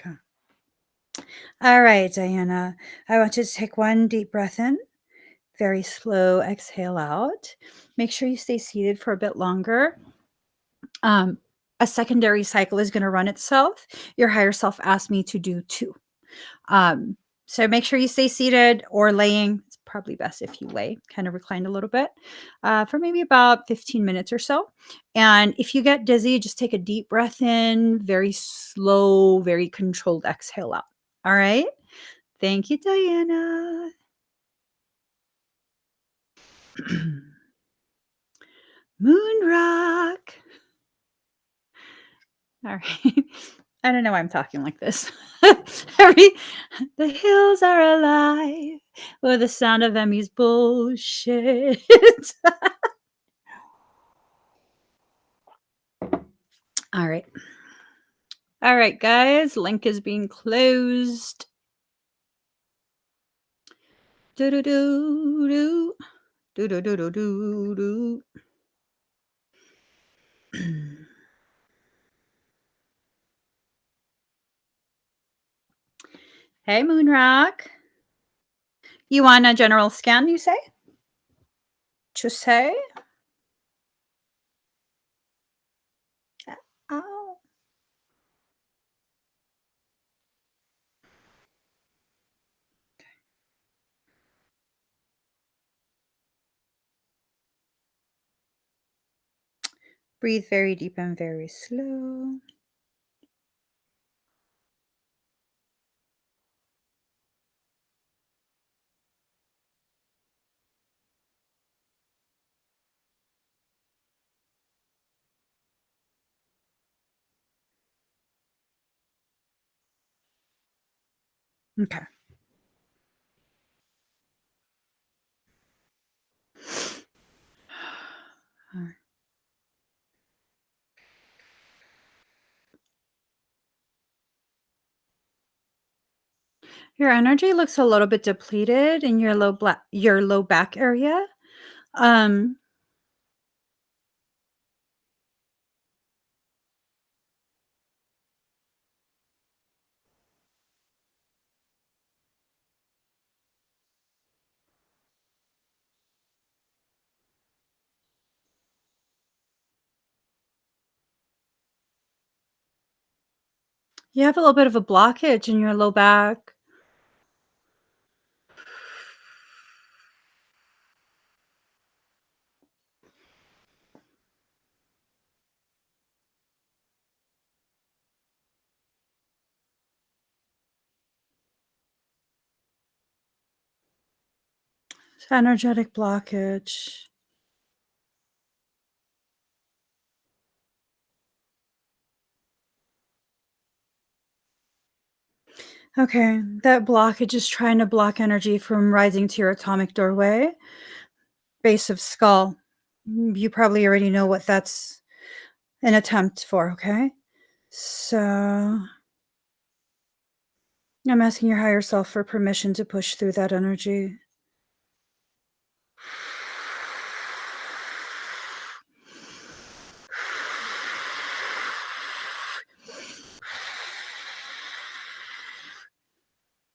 Okay. All right, Diana. I want you to take one deep breath in, very slow exhale out. Make sure you stay seated for a bit longer. A secondary cycle is going to run itself. Your higher self asked me to do 2. So make sure you stay seated or laying. It's probably best if you lay, kind of reclined a little bit for maybe about 15 minutes or so. And if you get dizzy, just take a deep breath in, very slow, very controlled exhale out. All right. Thank you, Diana. Moon rock. All right. I don't know why I'm talking like this. The hills are alive with the sound of Emmie's bullshit. All right. All right, guys. Link is being closed. Do do do do do do do do do. Hey, Moonrock. You want a general scan, you say? Just say? Oh. Breathe very deep and very slow. Okay. All right. Your energy looks a little bit depleted in your low back area. Um, you have a little bit of a blockage in your low back. It's energetic blockage. Okay, that blockage is trying to block energy from rising to your atomic doorway, base of skull. You probably already know what that's an attempt for, okay? So I'm asking your higher self for permission to push through that energy.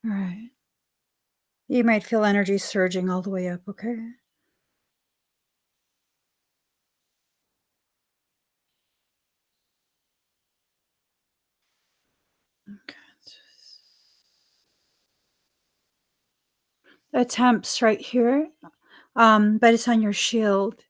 All right. You might feel energy surging all the way up, okay? Okay. Attempts right here, but it's on your shield.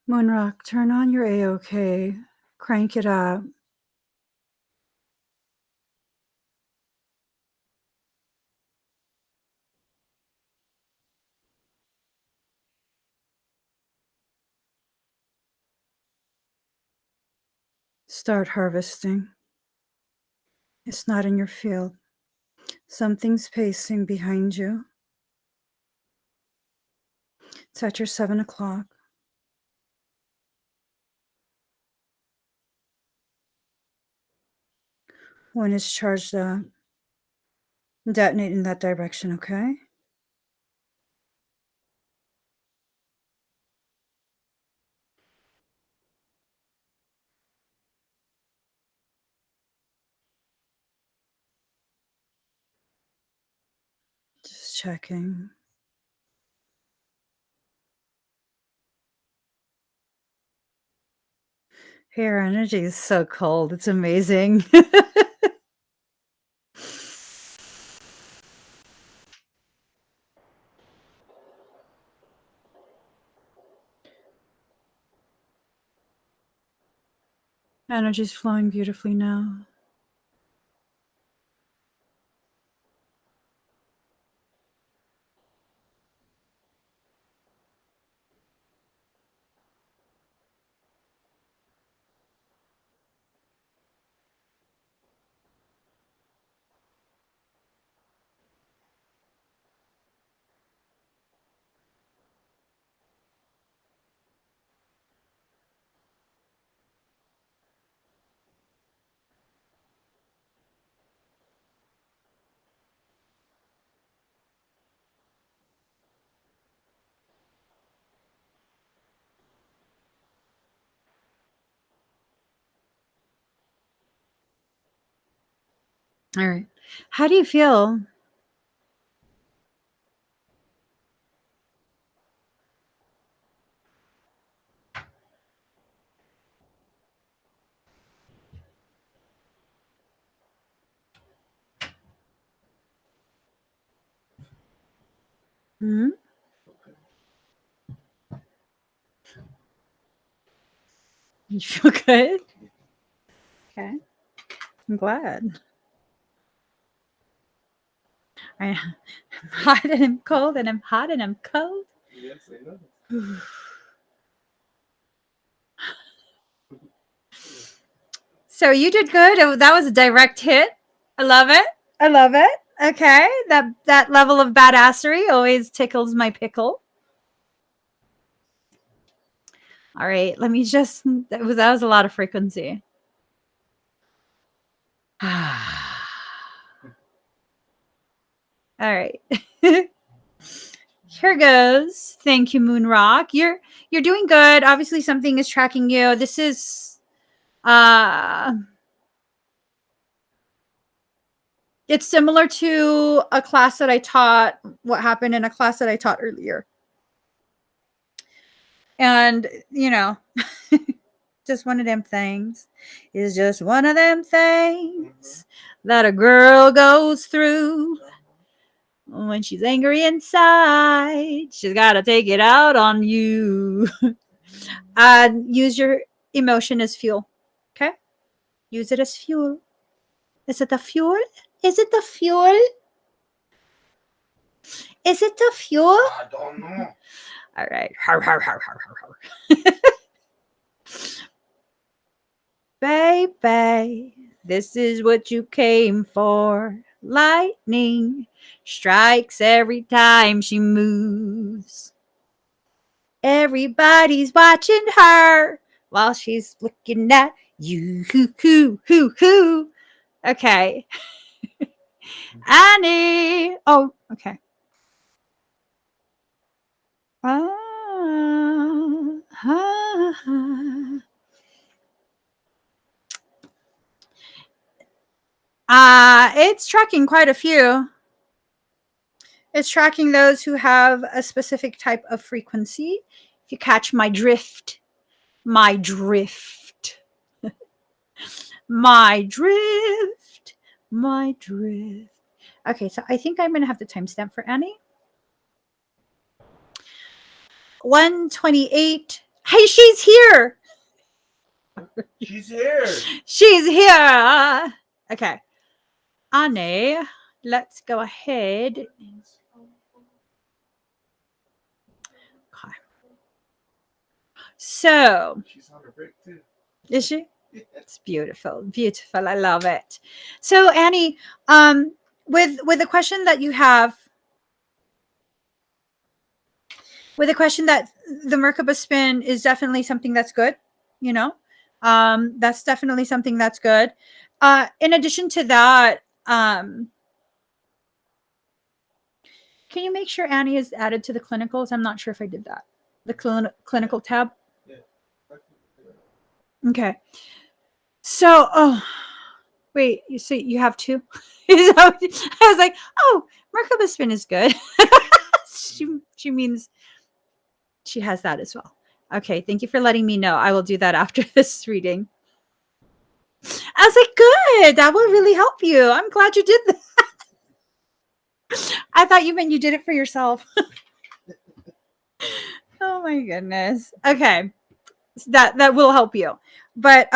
Moonrock, turn on your A-OK. Crank it up. Start harvesting. It's not in your field. Something's pacing behind you. It's at your 7 o'clock. When it's charged up, detonate in that direction, okay? Just checking. Your energy is so cold. It's amazing. Energy's flowing beautifully now. All right. How do you feel? Hmm? You feel good? Okay. I'm glad. I'm hot and I'm cold and I'm hot and I'm cold. Yes, I know. So you did good. That was a direct hit. I love it. I love it. Okay. That level of badassery always tickles my pickle. All right. Let me just that was a lot of frequency. All right. Here goes. Thank you, Moon Rock. You're doing good. Obviously something is tracking you. This is it's similar to a class that I taught, what happened in a class that I taught earlier. And, you know, just one of them things is just one of them things that a girl goes through when she's angry inside. She's got to take it out on you. Use your emotion as fuel. Okay? Use it as fuel. Is it the fuel? Is it the fuel? Is it the fuel? I don't know. All right. Har, har, har, har, har, har. Baby, this is what you came for. Lightning strikes every time she moves. Everybody's watching her while she's looking at you. Hoo, hoo, hoo, hoo. Okay. Annie. Oh, okay. It's tracking quite a few. It's tracking those who have a specific type of frequency. If you catch my drift, my drift, my drift, my drift. Okay, so I think I'm going to have the timestamp for Annie. 1:28. Hey, she's here. She's here. She's here. Okay. Annie, let's go ahead. Okay. So, She's on her break too. is she? It's beautiful, beautiful. I love it. So Annie, with the question that you have, with the question that the merkaba spin is definitely something that's good, you know, that's definitely something that's good. In addition to that, can you make sure Annie is added to the clinicals? I'm not sure if I did that. The clinical tab. Yeah. Okay. So, oh, wait. You say you have two? I was like, oh, merkaba spin is good. she means she has that as well. Okay. Thank you for letting me know. I will do that after this reading. I was like, good. That will really help you. I'm glad you did that. I thought you meant you did it for yourself. Oh my goodness. Okay. So that will help you. But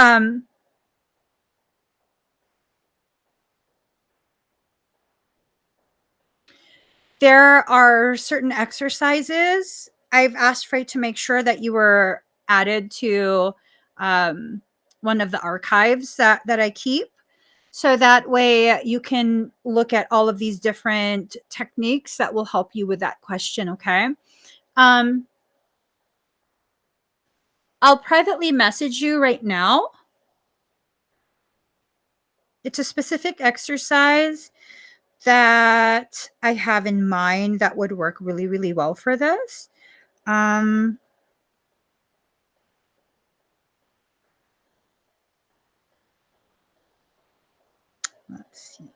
there are certain exercises. I've asked Frey to make sure that you were added to one of the archives that I keep. So that way you can look at all of these different techniques that will help you with that question. Okay. Um, I'll privately message you right now. It's a specific exercise that I have in mind that would work really, really well for this. Um, let's see.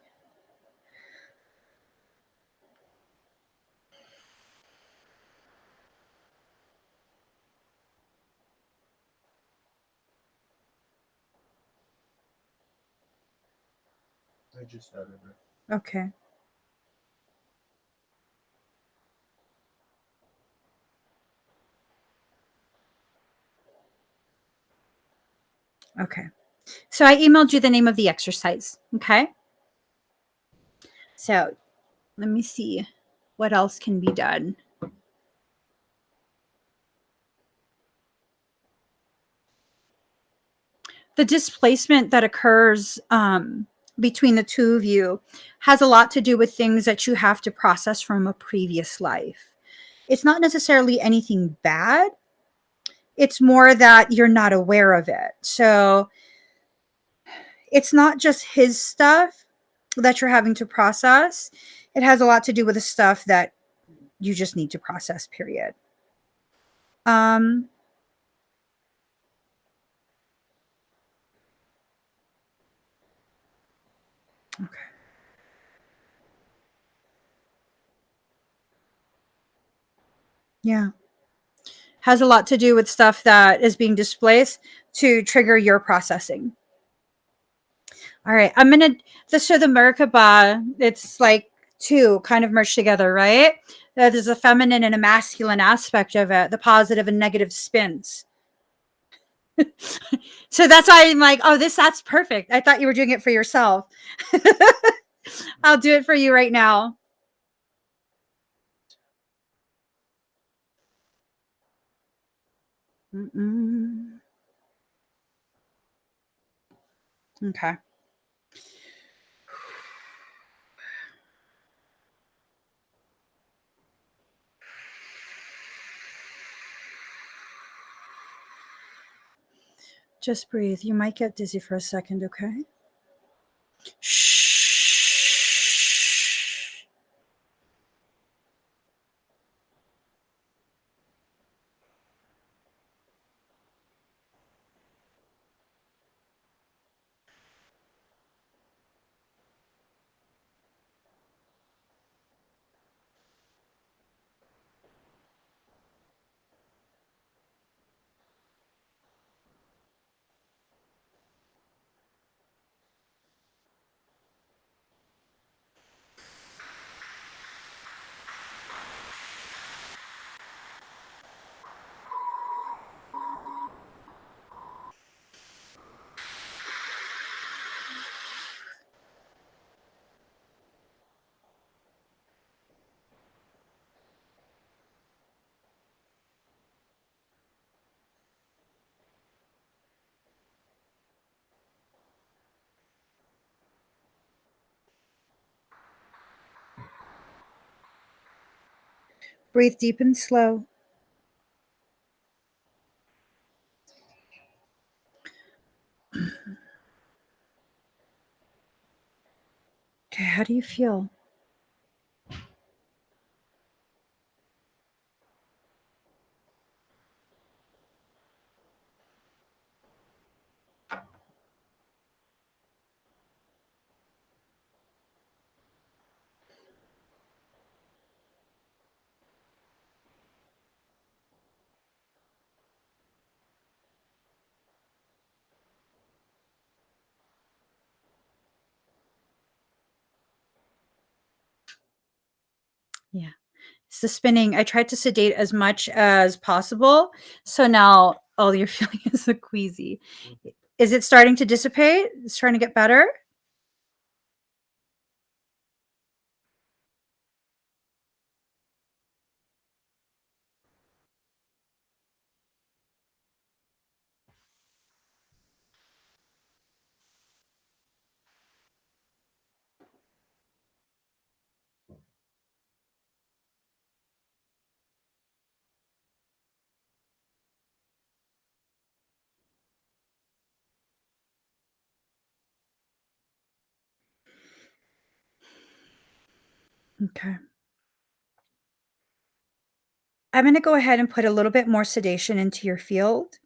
I just added it. Okay. Okay. So I emailed you the name of the exercise. Okay. So let me see what else can be done. The displacement that occurs between the two of you has a lot to do with things that you have to process from a previous life. It's not necessarily anything bad. It's more that you're not aware of it. So it's not just his stuff that you're having to process. It has a lot to do with the stuff that you just need to process, period. Um, okay. Yeah. Has a lot to do with stuff that is being displaced to trigger your processing. All right. I'm going to, so the merkaba, it's like two kind of merged together, right? There's a feminine and a masculine aspect of it, the positive and negative spins. So that's why I'm like, oh, that's perfect. I thought you were doing it for yourself. I'll do it for you right now. Mm-mm. Okay. Just breathe. You might get dizzy for a second, okay? Shh. Breathe deep and slow. Okay, how do you feel? Yeah. It's the spinning. I tried to sedate as much as possible. So now all you're feeling is a queasy. Is it starting to dissipate? It's trying to get better? Okay. I'm going to go ahead and put a little bit more sedation into your field.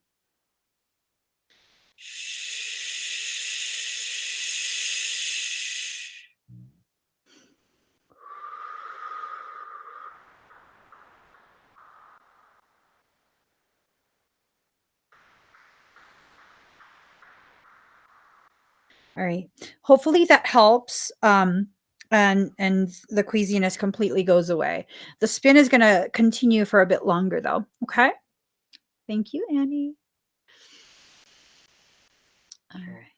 All right. Hopefully that helps. And the queasiness completely goes away. The spin is going to continue for a bit longer though. Okay. Thank you, Annie. All right.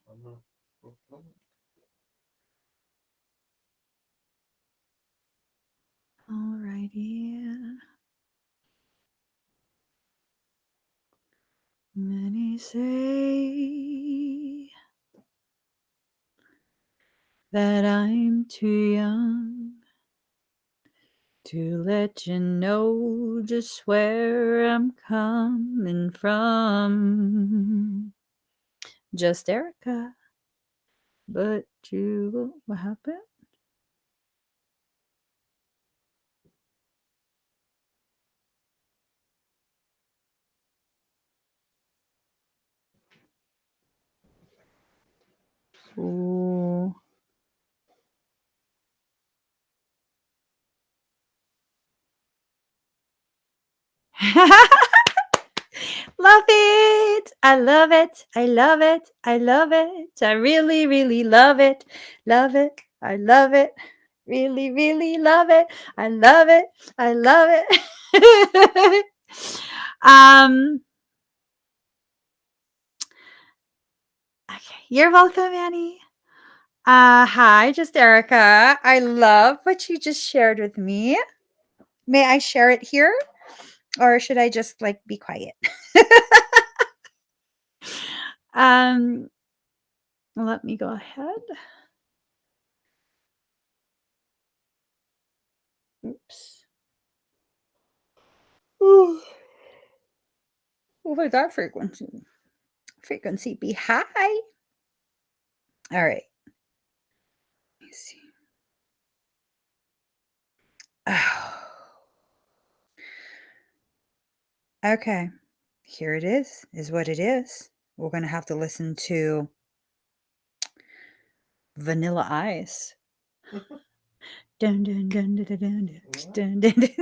All righty. Many say that I'm too young to let you know just where I'm coming from. Just Erica. But what happened? Ooh. Love it. I love it. I love it. I love it. I really, really love it. Love it. I love it. Really, really love it. I love it. I love it. Okay. You're welcome, Annie. Hi, just Erica. I love what you just shared with me. May I share it here? Or should I just like be quiet? um Let me go ahead. Oops. Ooh. Over that frequency. Frequency be high. All right. Let me see. Oh. Okay. Here it is what it is. We're going to have to listen to Vanilla Ice. Dun, dun, dun, dun, dun, dun, dun, dun, dun.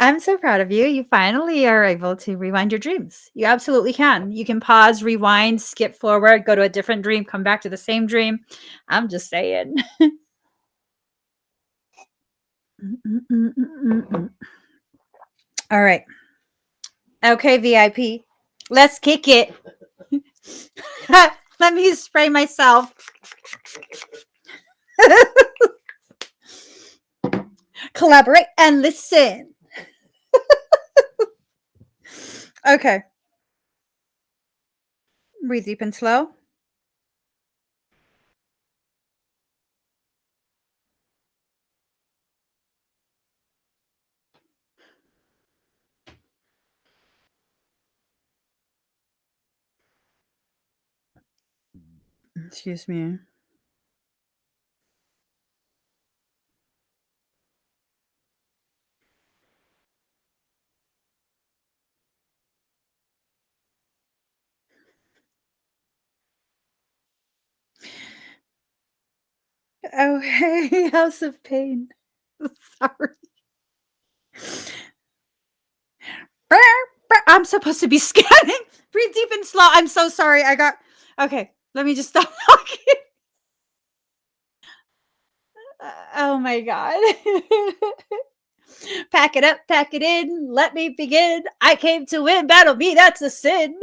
I'm so proud of you. You finally are able to rewind your dreams. You absolutely can. You can pause, rewind, skip forward, go to a different dream, come back to the same dream. I'm just saying. All right. Okay, VIP. Let's kick it. Let me spray myself. Collaborate and listen. Okay. Breathe deep and slow. Excuse me. Oh, hey, House of Pain. Sorry. I'm supposed to be scanning. Breathe deep and slow. I'm so sorry. Okay, let me just stop talking. Oh my God. Pack it up, pack it in. Let me begin. I came to win. Battle me. That's a sin.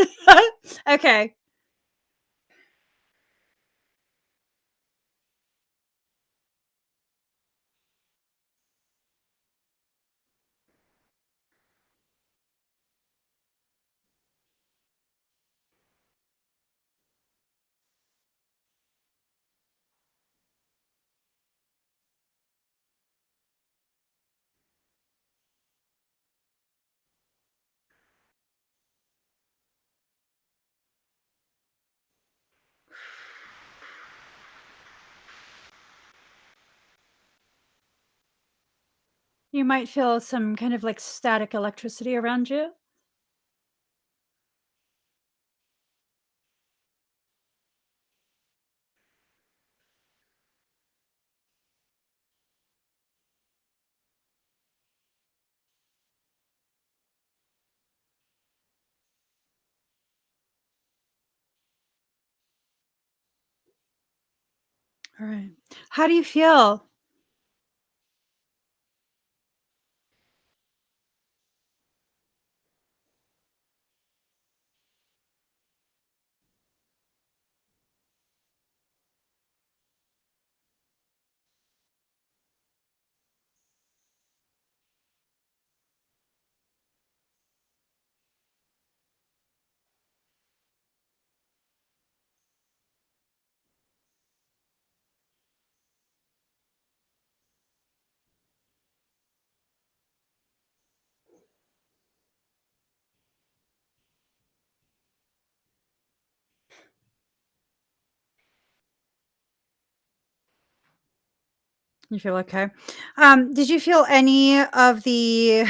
Okay. You might feel some kind of like static electricity around you. All right. How do you feel? You feel okay? Did you feel any of the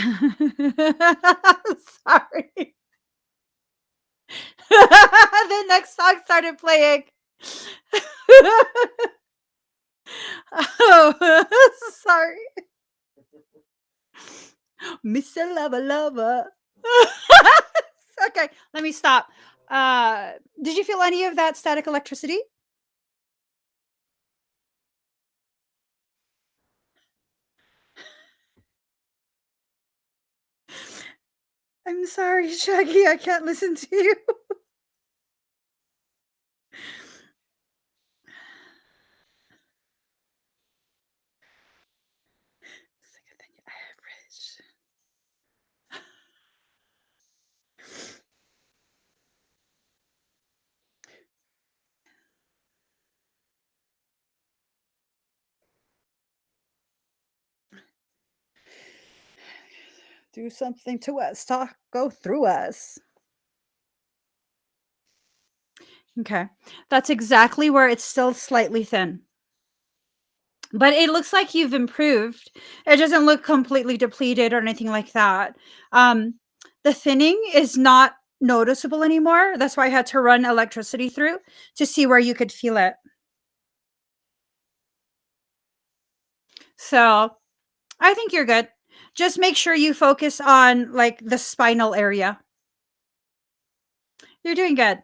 sorry. The next song started playing. Oh, sorry. Mr. Lover Lover. Okay, let me stop. Uh, did you feel any of that static electricity? I'm sorry, Shaggy, I can't listen to you. Sicker than your average. Do something to us. Go through us. Okay. That's exactly where it's still slightly thin. But it looks like you've improved. It doesn't look completely depleted or anything like that. Um, the thinning is not noticeable anymore. That's why I had to run electricity through to see where you could feel it. So I think you're good. Just make sure you focus on like the spinal area. You're doing good.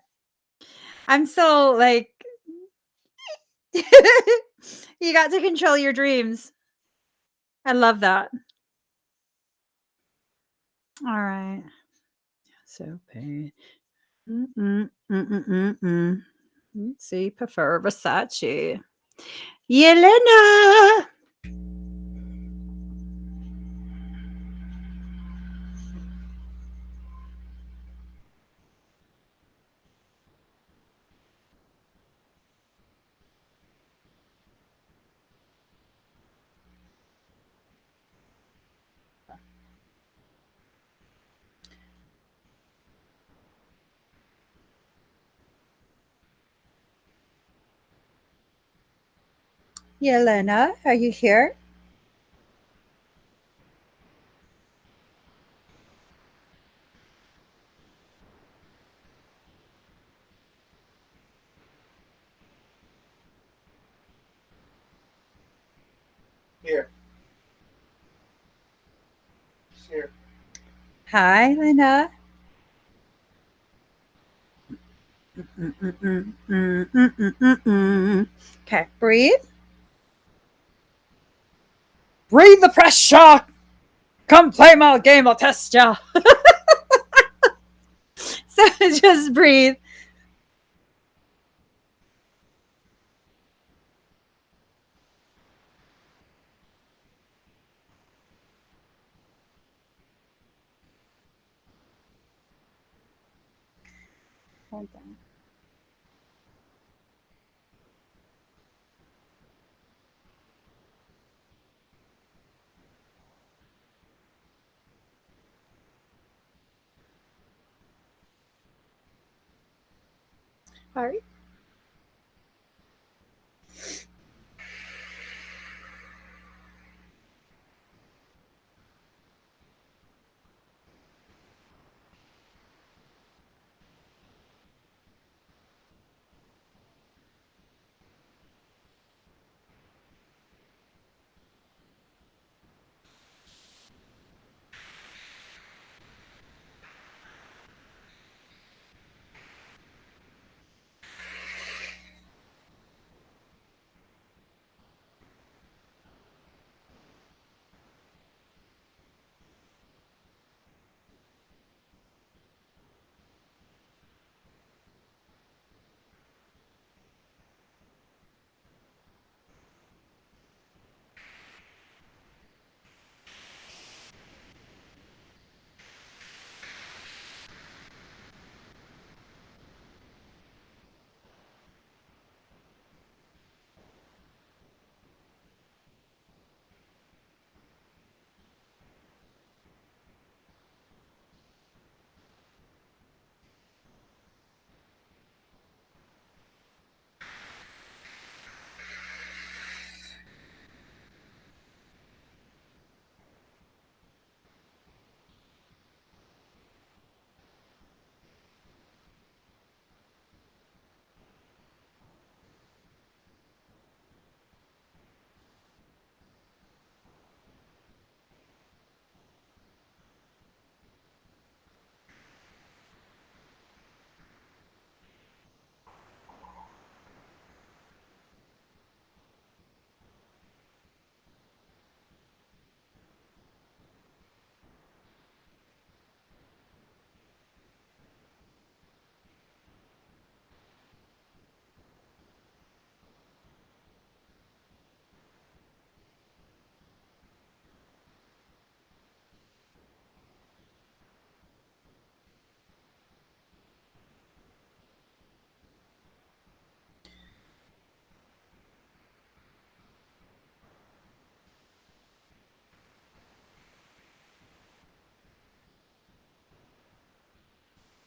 I'm so like, you got to control your dreams. I love that. All right. So pain. Mm-mm, mm-mm-mm-mm. Let's see, prefer Versace. Yelena! Yelena, are you here? Here. Here. Hi, Lina. Okay, breathe. Breathe the pressure. Come play my game, I'll test ya. So just breathe. Hold on. All right.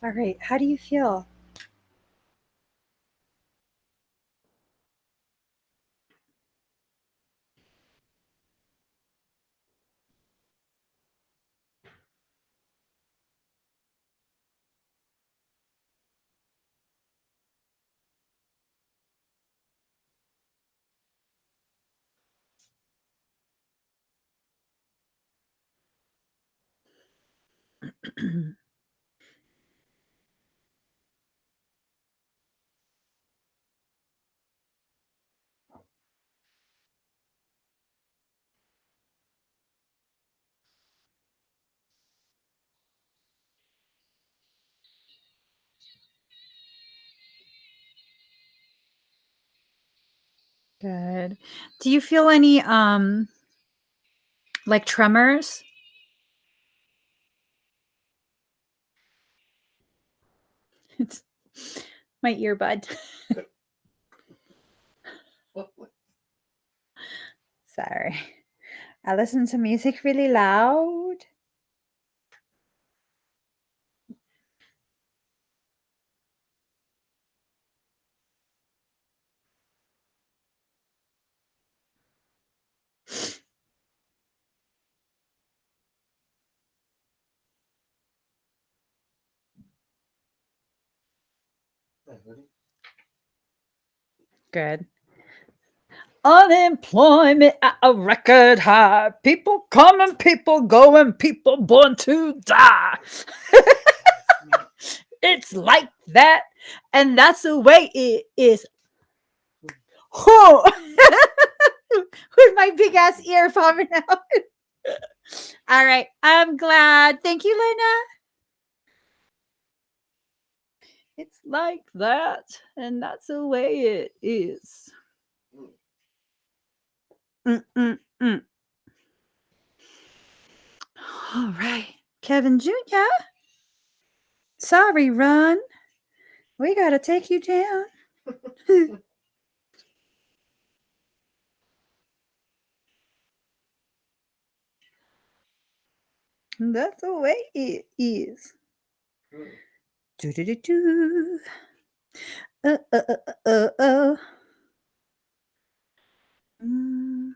All right. How do you feel? Good. Do you feel any like tremors? It's my earbud. Sorry. I listen to music really loud. Good. Unemployment at a record high. People coming, people going, people born to die. It's like that, and that's the way it is. Oh. With my big ass ear popping out. All right, I'm glad. Thank you, Lina. It's like that, and that's the way it is. Mm-mm-mm. All right, Kevin Jr. Sorry, Ron. We gotta take you down. That's the way it is. Do-do-do-do. Mm-hmm.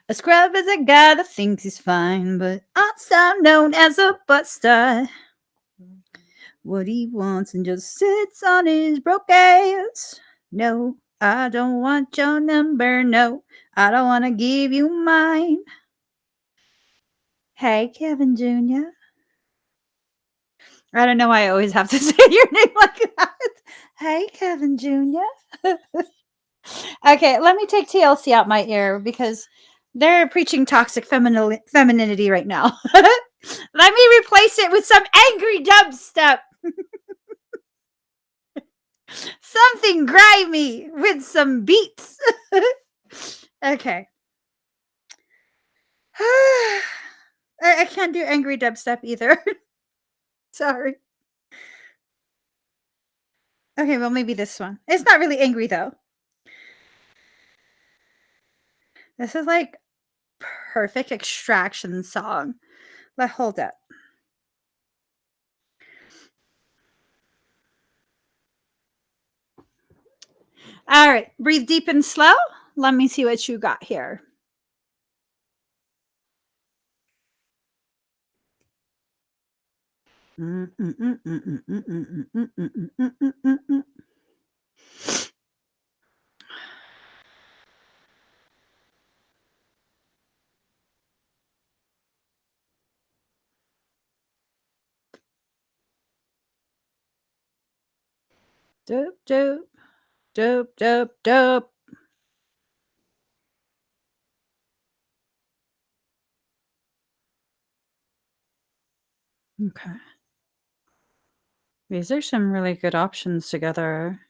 A scrub is a guy that thinks he's fine, but also known as a buster. What he wants and just sits on his broke ass. No, I don't want your number. No, I don't want to give you mine. Hey, Kevin Jr. I don't know why I always have to say your name like that. Hey, Kevin Jr. Okay, let me take TLC out my ear because they're preaching toxic femininity right now. Let me replace it with some angry dubstep. Something grimy with some beats. Okay. I can't do angry dubstep either. Sorry. Okay, well, maybe this one. It's not really angry, though. This is like perfect extraction song. But hold up. All right, breathe deep and slow. Let me see what you got here. Dope, dope, dope, dope, dope. Okay. These are some really good options together.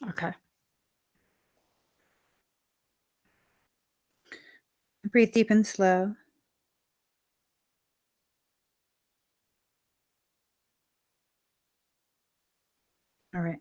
Okay. Breathe deep and slow. All right.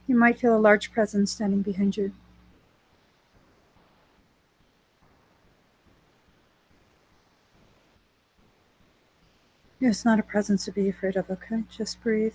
You might feel a large presence standing behind you. It's not a presence to be afraid of, okay? Just breathe.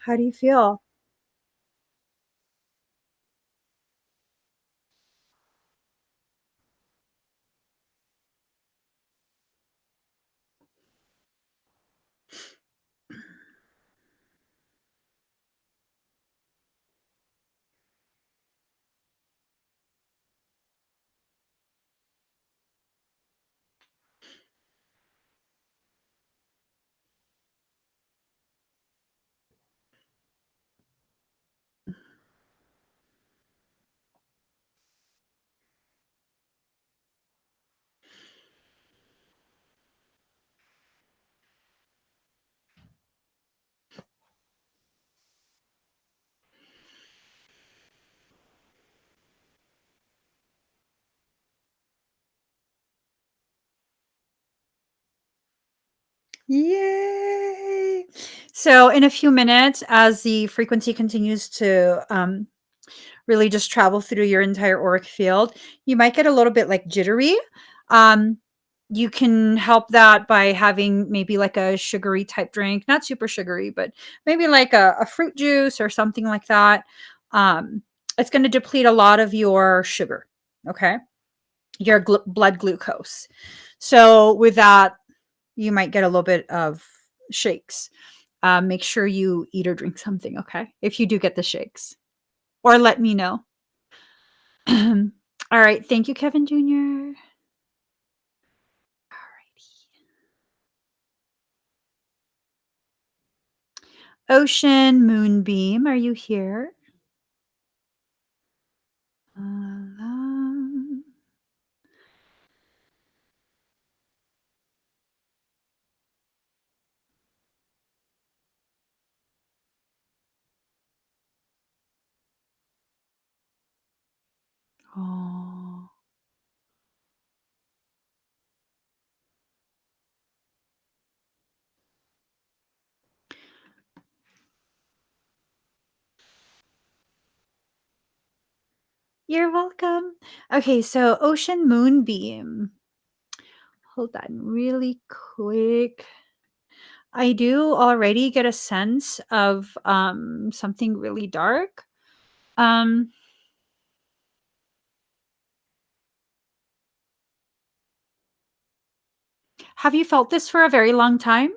How do you feel? Yay! So in a few minutes, as the frequency continues to really just travel through your entire auric field, you might get a little bit like jittery. Um, you can help that by having maybe like a sugary type drink, not super sugary, but maybe like a fruit juice or something like that. It's going to deplete a lot of your sugar, okay? Your blood glucose. So with that, you might get a little bit of shakes. Make sure you eat or drink something, okay? If you do get the shakes, or let me know. All right. Thank you, Kevin Jr. Ocean Moonbeam, are you here? Oh. You're welcome. Okay, so Ocean Moonbeam. Hold on really quick. I do already get a sense of something really dark. Um have you felt this for a very long time?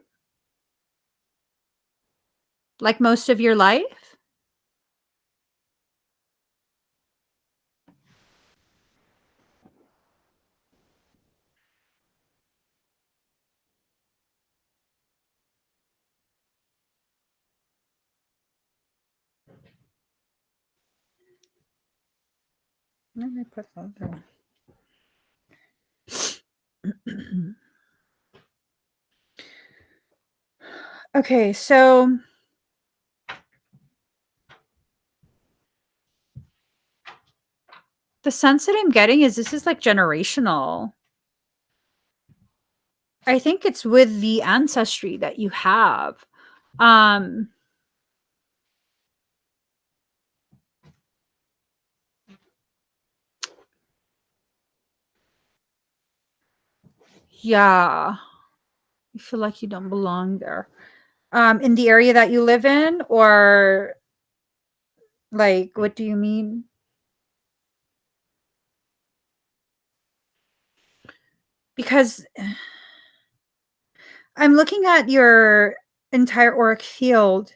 Like most of your life? Let me put that there. Okay, so the sense that I'm getting is this is like generational. I think it's with the ancestry that you have. Um yeah, you feel like you don't belong there. In the area that you live in, or like what do you mean? Because I'm looking at your entire auric field.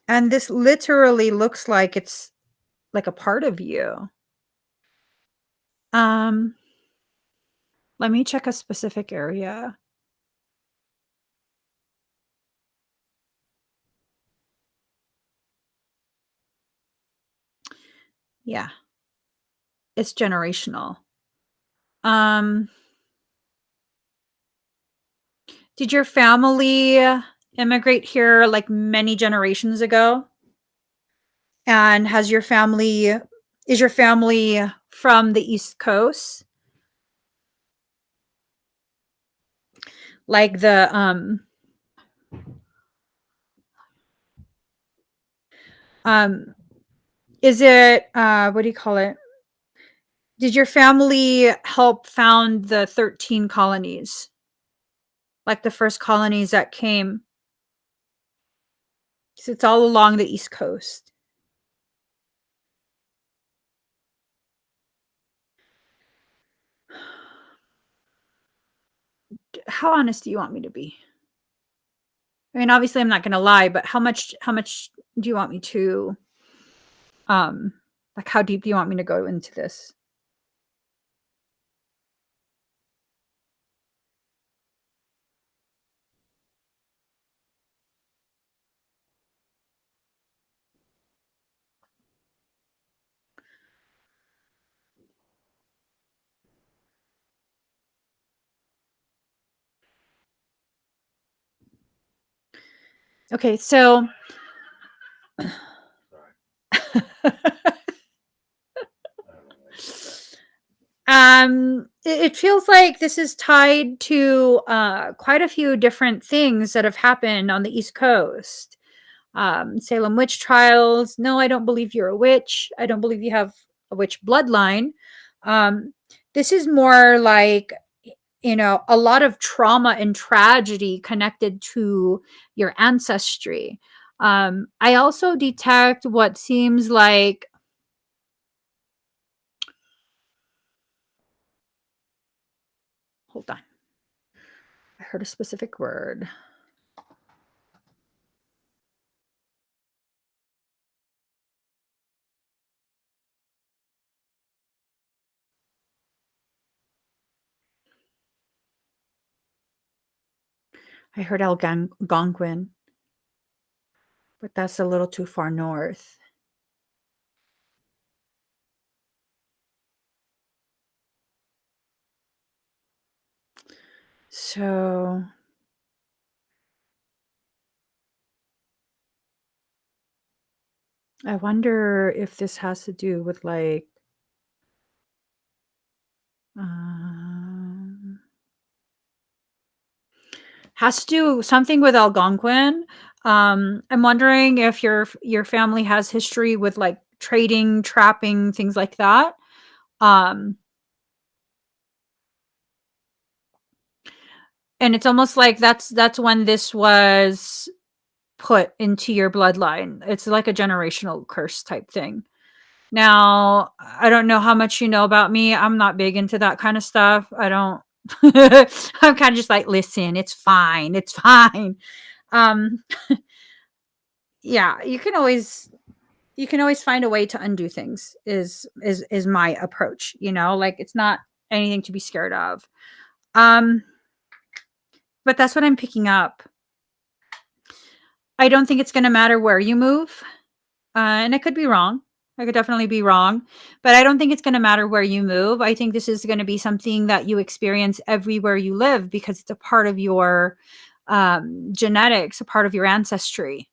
And this literally looks like it's like a part of you. Um, let me check a specific area. Yeah, it's generational. Um, did your family immigrate here like many generations ago? And is your family from the East Coast? Like um is it what do you call it? Did your family help found the 13 colonies? Like the first colonies that came? 'Cause it's all along the East Coast. How honest do you want me to be? I mean, obviously I'm not gonna lie, but how much do you want me to, um, like, how deep do you want me to go into this? Okay, so it feels like this is tied to quite a few different things that have happened on the East Coast. Salem witch trials. No, I don't believe you're a witch. I don't believe you have a witch bloodline. Um, this is more like, you know, a lot of trauma and tragedy connected to your ancestry. I also detect what seems like, hold on, I heard a specific word. I heard Algonquin, but that's a little too far north. So I wonder if this has to do with like, um, has to do something with Algonquin. I'm wondering if your family has history with like trading, trapping, things like that. Um, and it's almost like that's when this was put into your bloodline. It's like a generational curse type thing. Now, I don't know how much you know about me. I'm not big into that kind of stuff. I don't I'm kind of just like, listen, it's fine. It's fine. Um, yeah, you can always find a way to undo things is my approach, you know? Like it's not anything to be scared of. Um, but that's what I'm picking up. I don't think it's going to matter where you move. And I could be wrong. I could definitely be wrong, but I don't think it's going to matter where you move. I think this is going to be something that you experience everywhere you live because it's a part of your genetics, a part of your ancestry.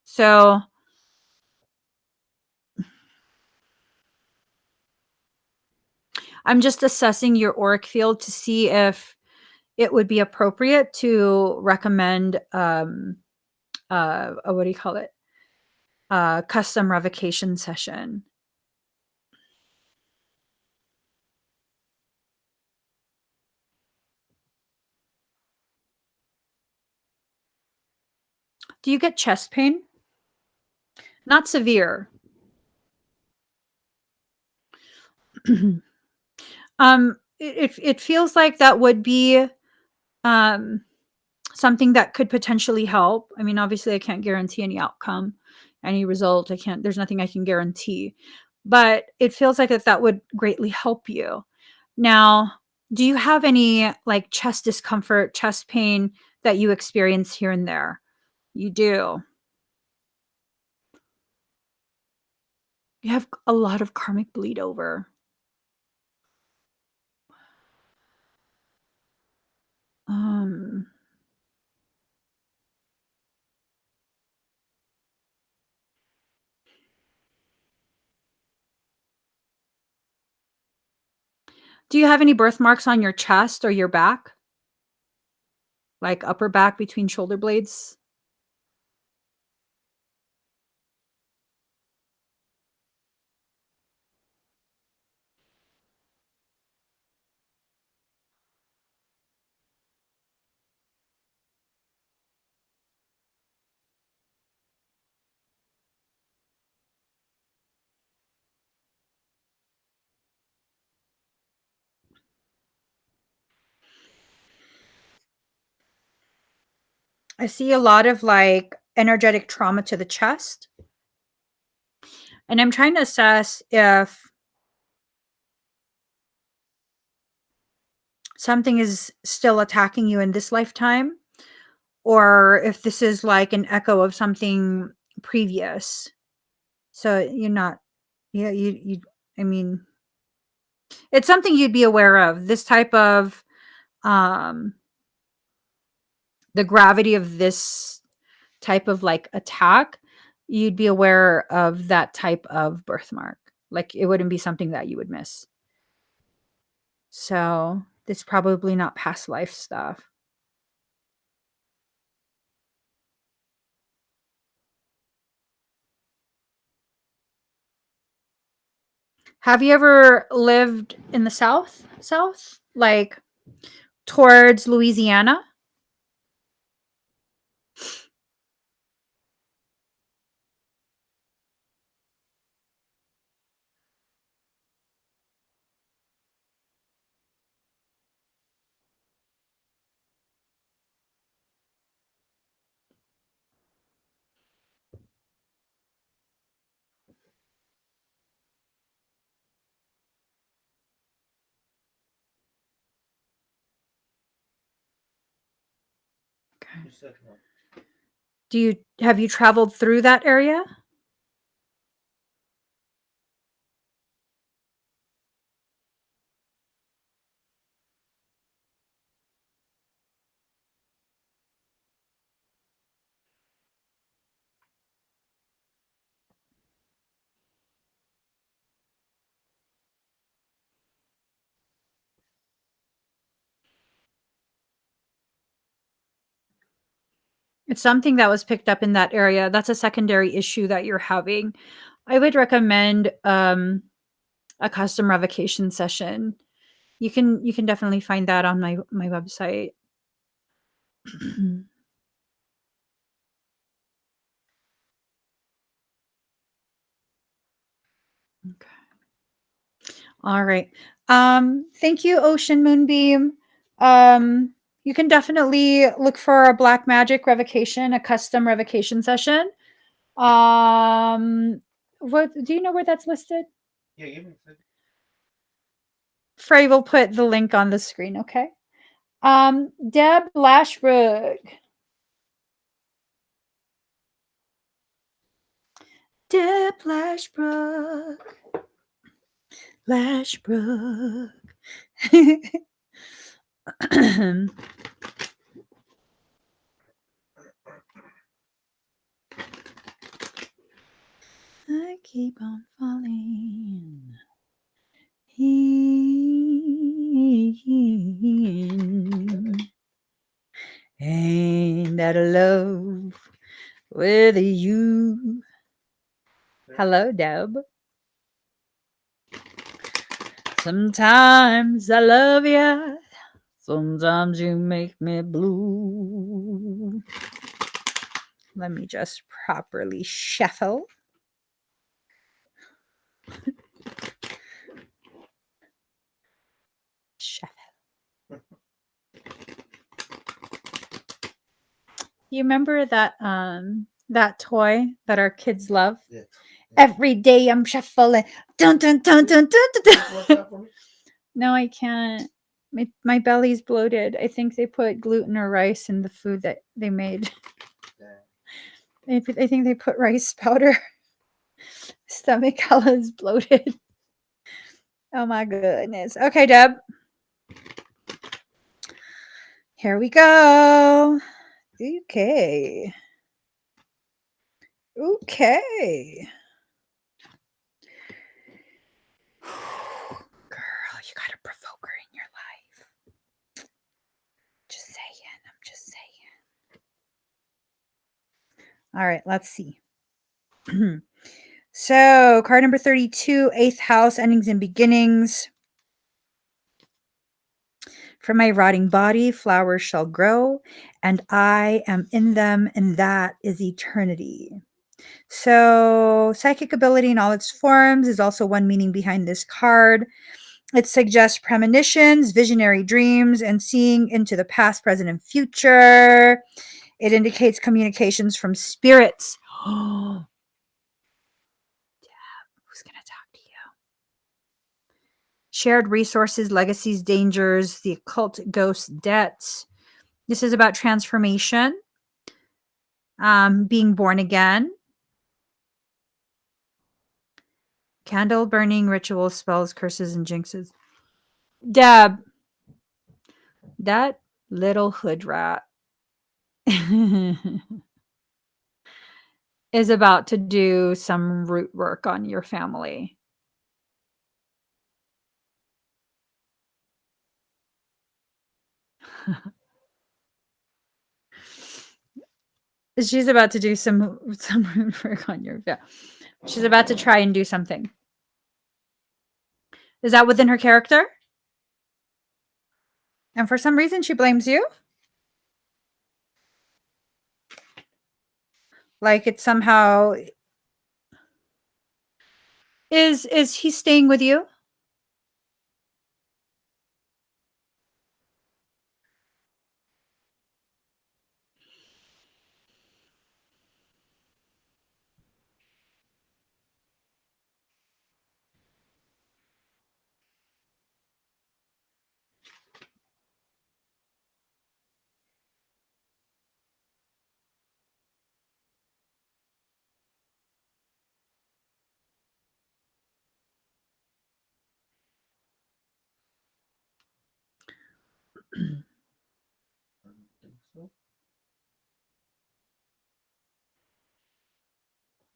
So I'm just assessing your auric field to see if it would be appropriate to recommend what do you call it? Custom revocation session. Do you get chest pain? Not severe. It feels like that would be um, something that could potentially help. I mean, obviously, I can't guarantee any outcome, any result. I can't. There's nothing I can guarantee, but it feels like that would greatly help you. Now, do you have any like chest discomfort, chest pain that you experience here and there? You do. You have a lot of karmic bleed over. Um, do you have any birthmarks on your chest or your back? Like upper back between shoulder blades? I see a lot of like energetic trauma to the chest. And I'm trying to assess if something is still attacking you in this lifetime or if this is like an echo of something previous. So you're not, yeah, I mean, it's something you'd be aware of. This type of, um, the gravity of this type of like attack, you'd be aware of that type of birthmark. Like it wouldn't be something that you would miss. So it's probably not past life stuff. Have you ever lived in the South? South? Like towards Louisiana? Okay. Have you traveled through that area? It's something that was picked up in that area. That's a secondary issue that you're having. I would recommend a custom revocation session. You can definitely find that on my website. Okay. All right. Thank you, Ocean Moonbeam. You can definitely look for a black magic revocation, a custom revocation session. What do you know where that's listed? Yeah, even Frey will put the link on the screen, okay? Deb Lashbrook. Deb Lashbrook. Lashbrook. I keep on falling. Ain't that a love with you? Hello, Deb. Sometimes I love you. Sometimes you make me blue. Let me just properly shuffle. Shuffle. You remember that toy that our kids love? Yeah. Every day I'm shuffling. Dun dun dun dun dun dun. dun. No, I can't. My belly's bloated. I think they put gluten or rice in the food that they made. I think they put rice powder. Stomach color is bloated. Oh my goodness. Okay, Deb. Here we go. Okay. Okay. Girl, you gotta provoke her in your life. Just saying. I'm just saying. All right, let's see. So, card number 32, 8th house, endings and beginnings. From my rotting body, flowers shall grow, and I am in them, and that is eternity. So, psychic ability in all its forms is also one meaning behind this card. It suggests premonitions, visionary dreams, and seeing into the past, present, and future. It indicates communications from spirits. Who's going to talk to you? Shared resources, legacies, dangers, the occult, ghosts, debts. This is about transformation, being born again. Candle burning, rituals, spells, curses, and jinxes. Deb, that little hood rat is about to do some root work on your family. She's about to do some root work on your family. She's about to try and do something. Is that within her character? And for some reason, she blames you? Like it somehow... Is he staying with you?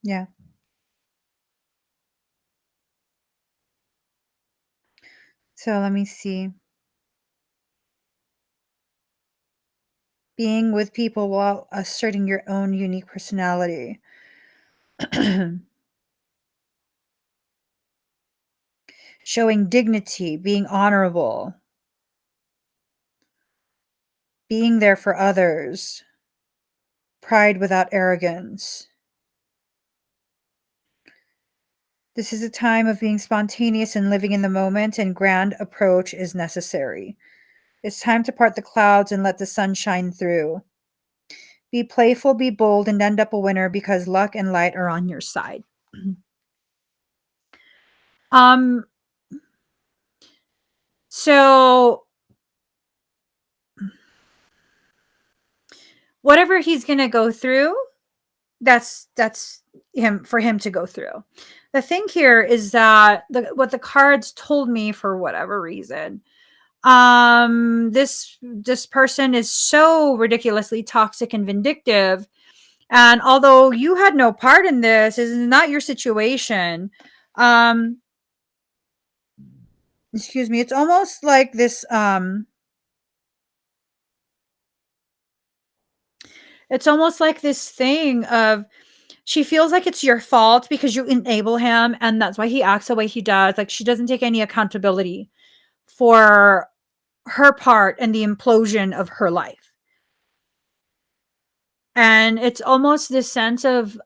Yeah. So let me see. Being with people while asserting your own unique personality. Showing dignity, being honorable. Being there for others. Pride without arrogance. This is a time of being spontaneous and living in the moment, and grand approach is necessary. It's time to part the clouds and let the sun shine through. Be playful, be bold, and end up a winner because luck and light are on your side. So whatever he's going to go through, that's him, for him to go through. The thing here is that what the cards told me, for whatever reason, this person is so ridiculously toxic and vindictive, and although you had no part in this, is not your situation. Excuse me, it's almost like this it's almost like this thing of, she feels like it's your fault because you enable him, and that's why he acts the way he does. Like, she doesn't take any accountability for her part in the implosion of her life. And it's almost this sense of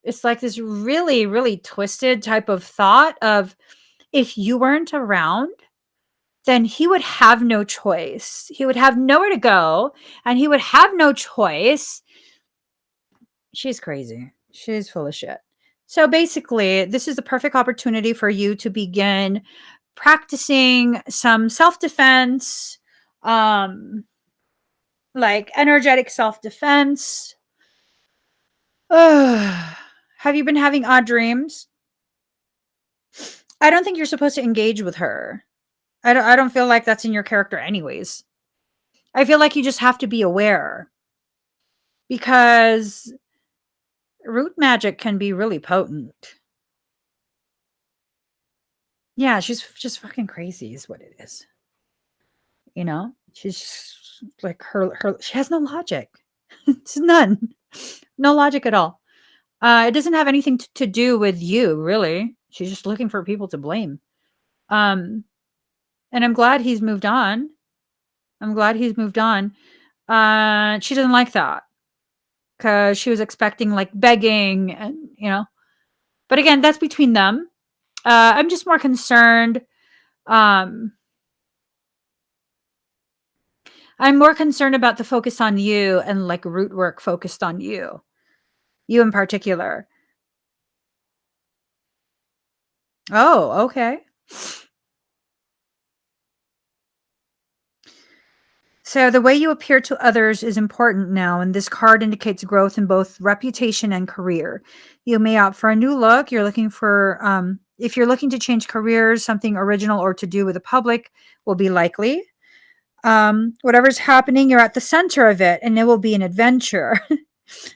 it's like this really, really twisted type of thought of, if you weren't around, then he would have no choice. He would have nowhere to go, and he would have no choice. She's crazy. She's full of shit. So basically, this is the perfect opportunity for you to begin practicing some self-defense, like energetic self-defense. Have you been having odd dreams? I don't think you're supposed to engage with her. I don't feel like that's in your character anyways. I feel like you just have to be aware, because root magic can be really potent. Yeah, she's just fucking crazy is what it is. You know? She's just like her she has no logic. It's none. No logic at all. It doesn't have anything to do with you, really. She's just looking for people to blame. And I'm glad he's moved on. I'm glad he's moved on. She doesn't like that, because she was expecting like begging and, you know. But again, that's between them. I'm just more concerned. I'm more concerned about the focus on you and like root work focused on you in particular. Oh, okay. So the way you appear to others is important now, and this card indicates growth in both reputation and career. You may opt for a new look. You're looking for, if you're looking to change careers, something original or to do with the public will be likely. Whatever's happening, you're at the center of it, and it will be an adventure.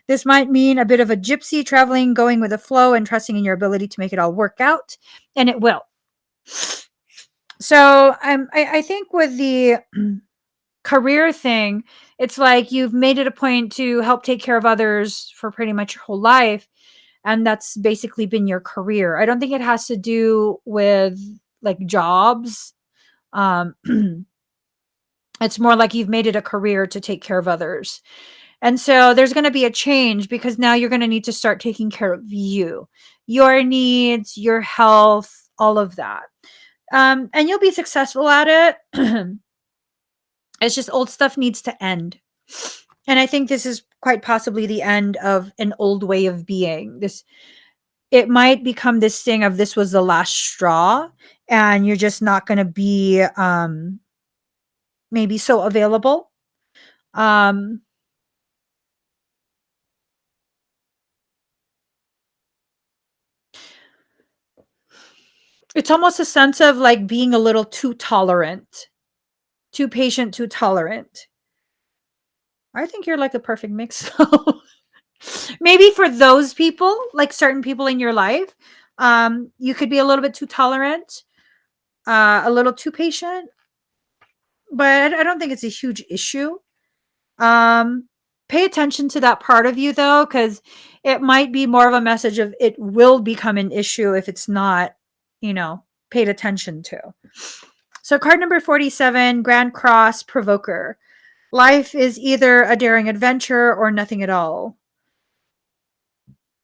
This might mean a bit of a gypsy traveling, going with the flow, and trusting in your ability to make it all work out, and it will. So I think with the career thing, it's like you've made it a point to help take care of others for pretty much your whole life. And that's basically been your career. I don't think it has to do with like jobs. Um, it's more like you've made it a career to take care of others. And so there's going to be a change because now you're going to need to start taking care of you, your needs, your health, all of that. And you'll be successful at it. It's just old stuff needs to end. And I think this is quite possibly the end of an old way of being. It might become this thing of this was the last straw, and you're just not going to be maybe so available. Um, it's almost a sense of like being a little too tolerant, too patient, too tolerant. I think you're like the perfect mix, though. Maybe for those people, like certain people in your life, you could be a little bit too tolerant, a little too patient, but I don't think it's a huge issue. Um, Pay attention to that part of you though, because it might be more of a message of it will become an issue if it's not, paid attention to. So card number 47, Grand Cross Provoker. Life is either a daring adventure or nothing at all.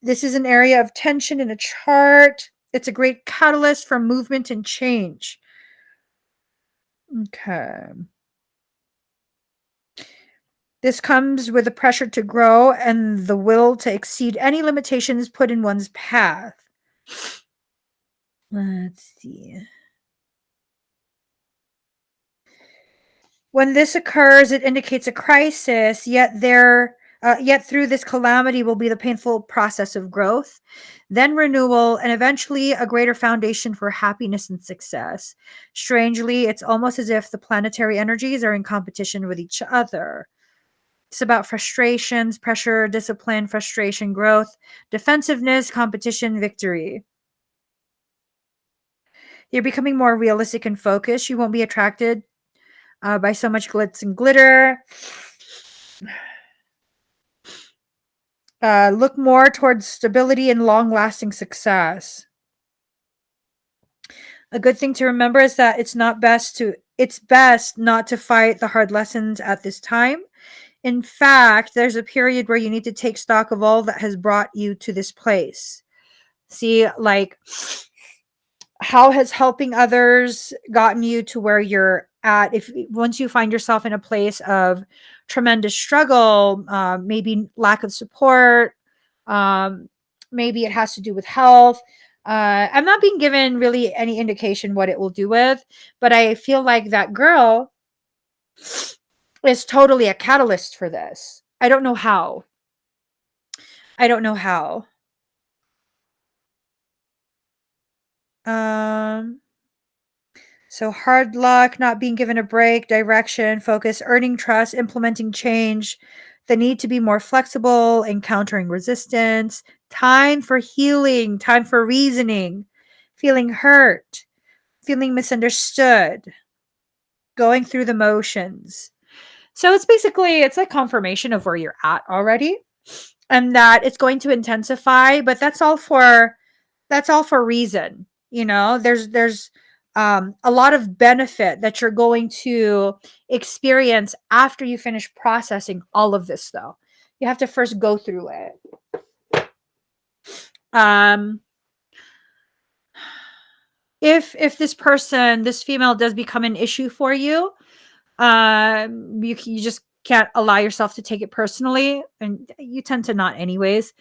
This is an area of tension in a chart. It's a great catalyst for movement and change. Okay. This comes with the pressure to grow and the will to exceed any limitations put in one's path. Let's see. When this occurs, it indicates a crisis, yet through this calamity will be the painful process of growth, then renewal, and eventually a greater foundation for happiness and success. Strangely, it's almost as if the planetary energies are in competition with each other. It's about frustrations, pressure, discipline, frustration, growth, defensiveness, competition, victory. You're becoming more realistic and focused. You won't be attracted by so much glitz and glitter. Look more towards stability and long-lasting success. A good thing to remember is that it's best not to fight the hard lessons at this time. In fact, there's a period where you need to take stock of all that has brought you to this place. See, like, how has helping others gotten you to where you're at? If once you find yourself in a place of tremendous struggle, maybe lack of support, maybe it has to do with health. I'm not being given really any indication what it will do with, but I feel like that girl is totally a catalyst for this. I don't know how. I don't know how. So hard luck, not being given a break, direction, focus, earning trust, implementing change, the need to be more flexible, encountering resistance, time for healing, time for reasoning, feeling hurt, feeling misunderstood, going through the motions. So it's like confirmation of where you're at already, and that it's going to intensify, but that's all for reason. There's a lot of benefit that you're going to experience after you finish processing all of this, though. You have to first go through it. If this female does become an issue for you, You just can't allow yourself to take it personally, and you tend to not anyways.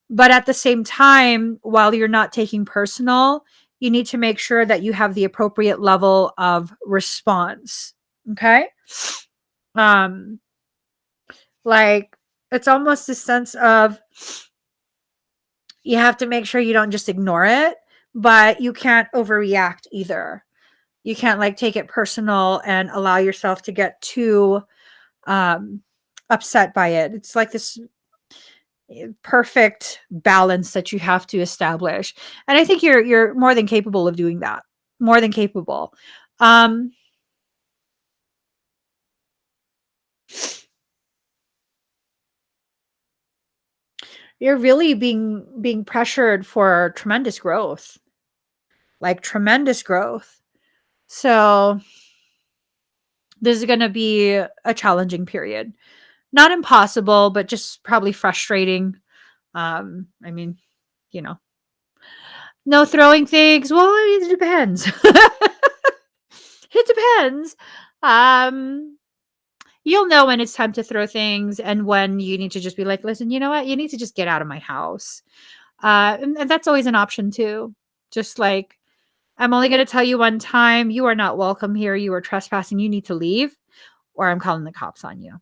But at the same time, while you're not taking personal, you need to make sure that you have the appropriate level of response. Okay? Um like it's almost a sense of you have to make sure you don't just ignore it, but you can't overreact either. You can't like take it personal and allow yourself to get too um upset by it. It's like this perfect balance that you have to establish. And I think you're more than capable of doing that. More than capable. Um you're really being pressured for tremendous growth. Like tremendous growth. So this is going to be a challenging period. Not impossible, but just probably frustrating. I mean, you know, no throwing things. Well, I mean, it depends. It depends. Um, you'll know when it's time to throw things and when you need to just be like, listen, you know what? You need to just get out of my house. And that's always an option too. Just like, I'm only going to tell you one time, you are not welcome here. You are trespassing. You need to leave, or I'm calling the cops on you.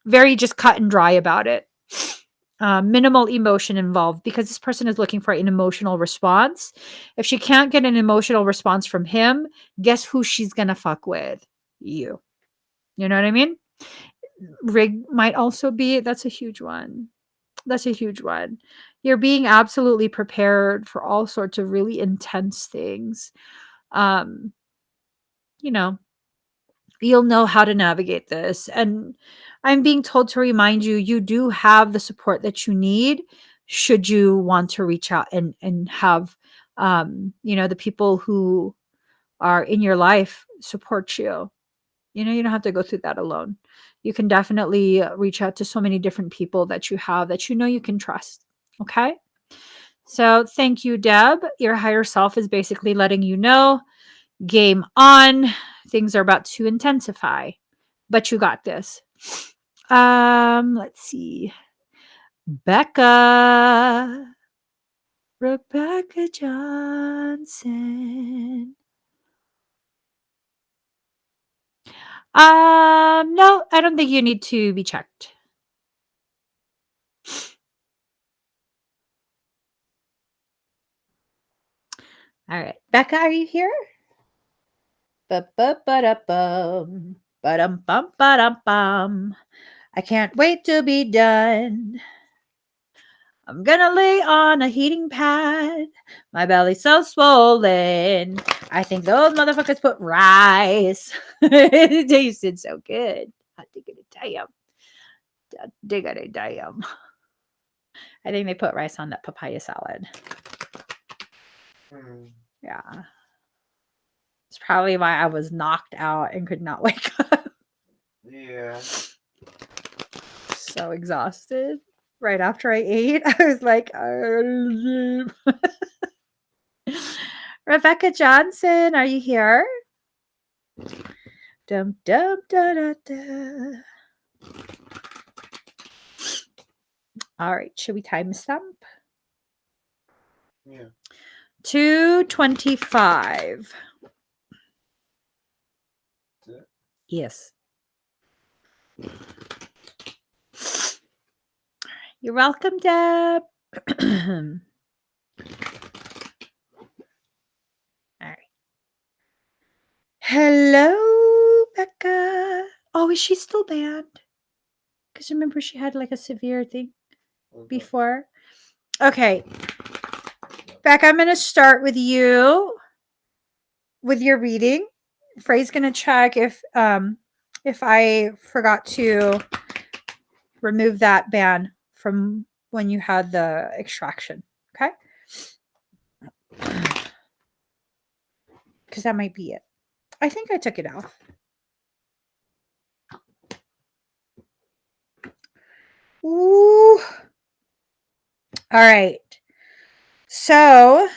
Very just cut and dry about it. Minimal emotion involved because this person is looking for an emotional response. If she can't get an emotional response from him, guess who she's going to fuck with? You. You know what I mean? Rig might also be, that's a huge one. That's a huge one. You're being absolutely prepared for all sorts of really intense things. Um, you know, you'll know how to navigate this. And I'm being told to remind you, you do have the support that you need should you want to reach out and have, the people who are in your life support you. You don't have to go through that alone. You can definitely reach out to so many different people that you have that you can trust. Okay. So thank you, Deb. Your higher self is basically letting you know, game on. Things are about to intensify, but you got this. Let's see. Rebecca Johnson. No, I don't think you need to be checked. All right. Becca, are you here? Ba-ba-ba-da-bum. Ba-dum-bum-ba-dum-bum. I can't wait to be done. I'm gonna lay on a heating pad. My belly's so swollen. I think those motherfuckers put rice. It tasted so good. I diggity damn. Diggity damn. I think they put rice on that papaya salad. Yeah. It's probably why I was knocked out and could not wake up. Yeah. So exhausted. Right after I ate, I was like, Rebecca Johnson, are you here? Dum dum da da da. All right, should we timestamp? Yeah. 2:25. Yes. You're welcome, Deb. All right. Hello, Becca. Oh, is she still banned? Because remember she had like a severe thing before. Okay. Becca, I'm going to start with you with your reading. Frey's going to check if I forgot to remove that ban from when you had the extraction. Okay? Because that might be it. I think I took it off. Ooh. All right. So,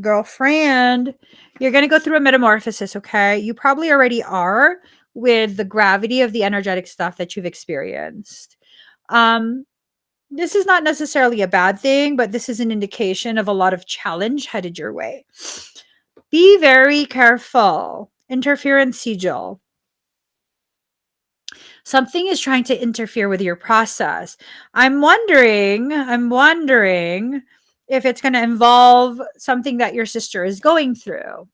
girlfriend, you're going to go through a metamorphosis, okay? You probably already are, with the gravity of the energetic stuff that you've experienced. This is not necessarily a bad thing, but this is an indication of a lot of challenge headed your way. Be very careful. Interference sigil. Something is trying to interfere with your process. I'm wondering if it's going to involve something that your sister is going through.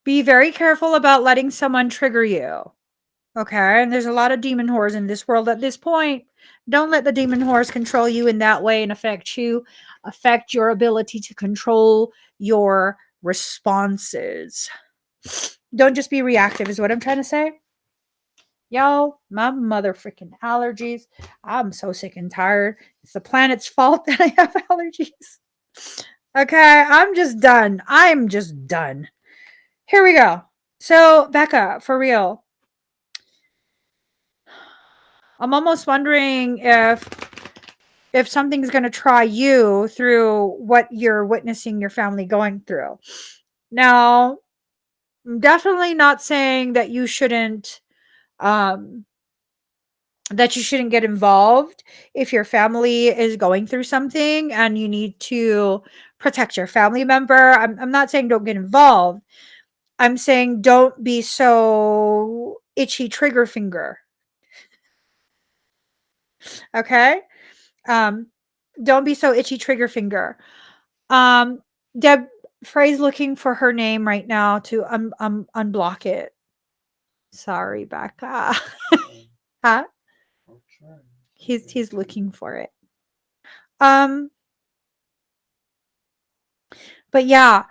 Be very careful about letting someone trigger you. Okay, and there's a lot of demon whores in this world at this point. Don't let the demon whores control you in that way and affect you, affect your ability to control your responses. Don't just be reactive, is what I'm trying to say. Yo, my mother freaking allergies. I'm so sick and tired. It's the planet's fault that I have allergies. Okay, I'm just done. I'm just done. Here we go. So, Becca, for real. I'm almost wondering if something's going to try you through what you're witnessing your family going through. Now, I'm definitely not saying that you shouldn't get involved if your family is going through something and you need to protect your family member. I'm not saying don't get involved. I'm saying don't be so itchy trigger finger. Okay? Don't be so itchy trigger finger. Deb, Frey's looking for her name right now to unblock it. Sorry, Becca. Huh? He's looking for it. But yeah,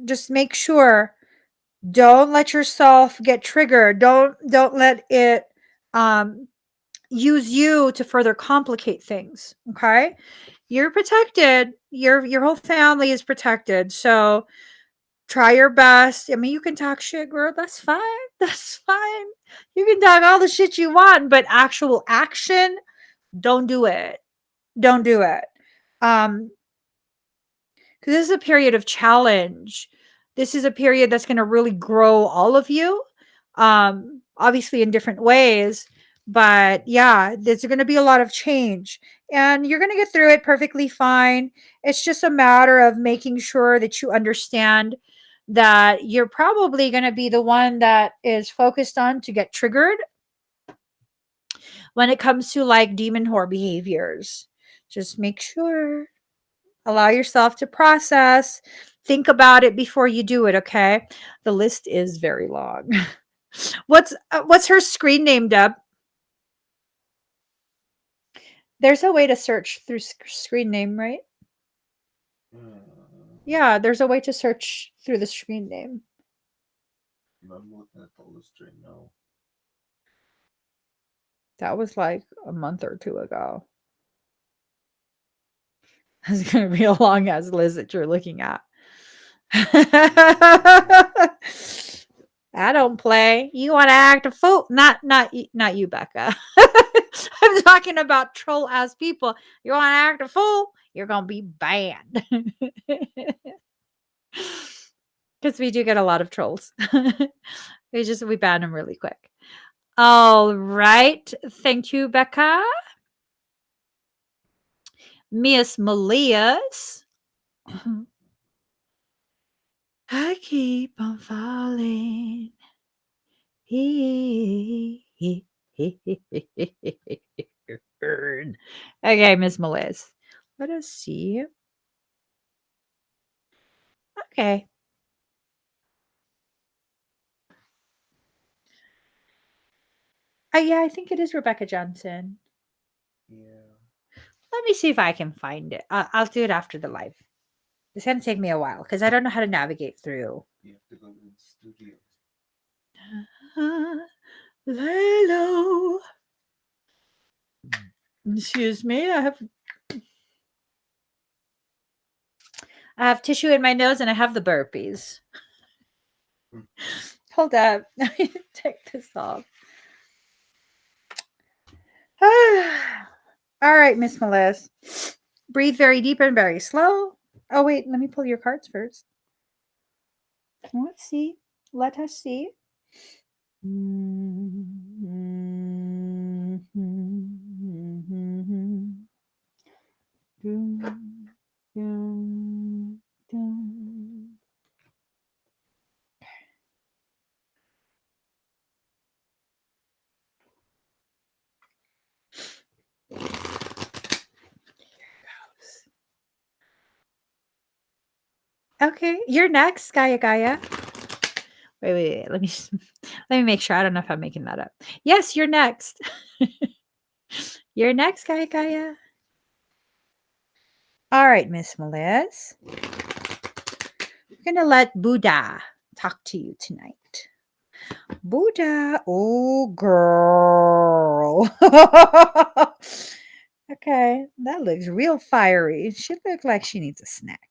just make sure, don't let yourself get triggered. Don't let it use you to further complicate things. Okay? You're protected. Your whole family is protected. So try your best. I mean, you can talk shit, girl. That's fine. That's fine. You can talk all the shit you want, but actual action, don't do it. Don't do it. Because this is a period of challenge. This is a period that's going to really grow all of you, obviously in different ways. But yeah, there's going to be a lot of change and you're going to get through it perfectly fine. It's just a matter of making sure that you understand that you're probably going to be the one that is focused on to get triggered when it comes to like demon whore behaviors. Just make sure. Allow yourself to process. Think about it before you do it, okay? The list is very long. What's her screen name, Deb? There's a way to search through screen name, right? Yeah, there's a way to search through the screen name. I'm looking at the Livestream now. That was like a month or two ago. It's going to be a long ass list that you're looking at. I don't play. You want to act a fool? Not you, Becca. I'm talking about troll ass people. You want to act a fool? You're gonna be banned. Because we do get a lot of trolls. We ban them really quick. All right. Thank you, Becca. Miss Melias. I keep on falling. Okay, Miss Melias. Let us see. Okay. Yeah, I think it is Rebecca Johnson. Yeah. Let me see if I can find it. I'll do it after the live. It's going to take me a while because I don't know how to navigate through. You have to go to the studio. Lay low. Excuse me. I have tissue in my nose and I have the burpees. Hold up. Let me take this off. All right, Miss Melias. Breathe very deep and very slow. Oh, wait, let me pull your cards first. Let's see. Let us see. Okay, you're next, Gaia. Wait. Let me make sure. I don't know if I'm making that up. Yes, you're next. You're next, Gaia. All right, Miss Melias. We're gonna let Buddha talk to you tonight. Buddha, oh girl. Okay, that looks real fiery. She looks like she needs a snack.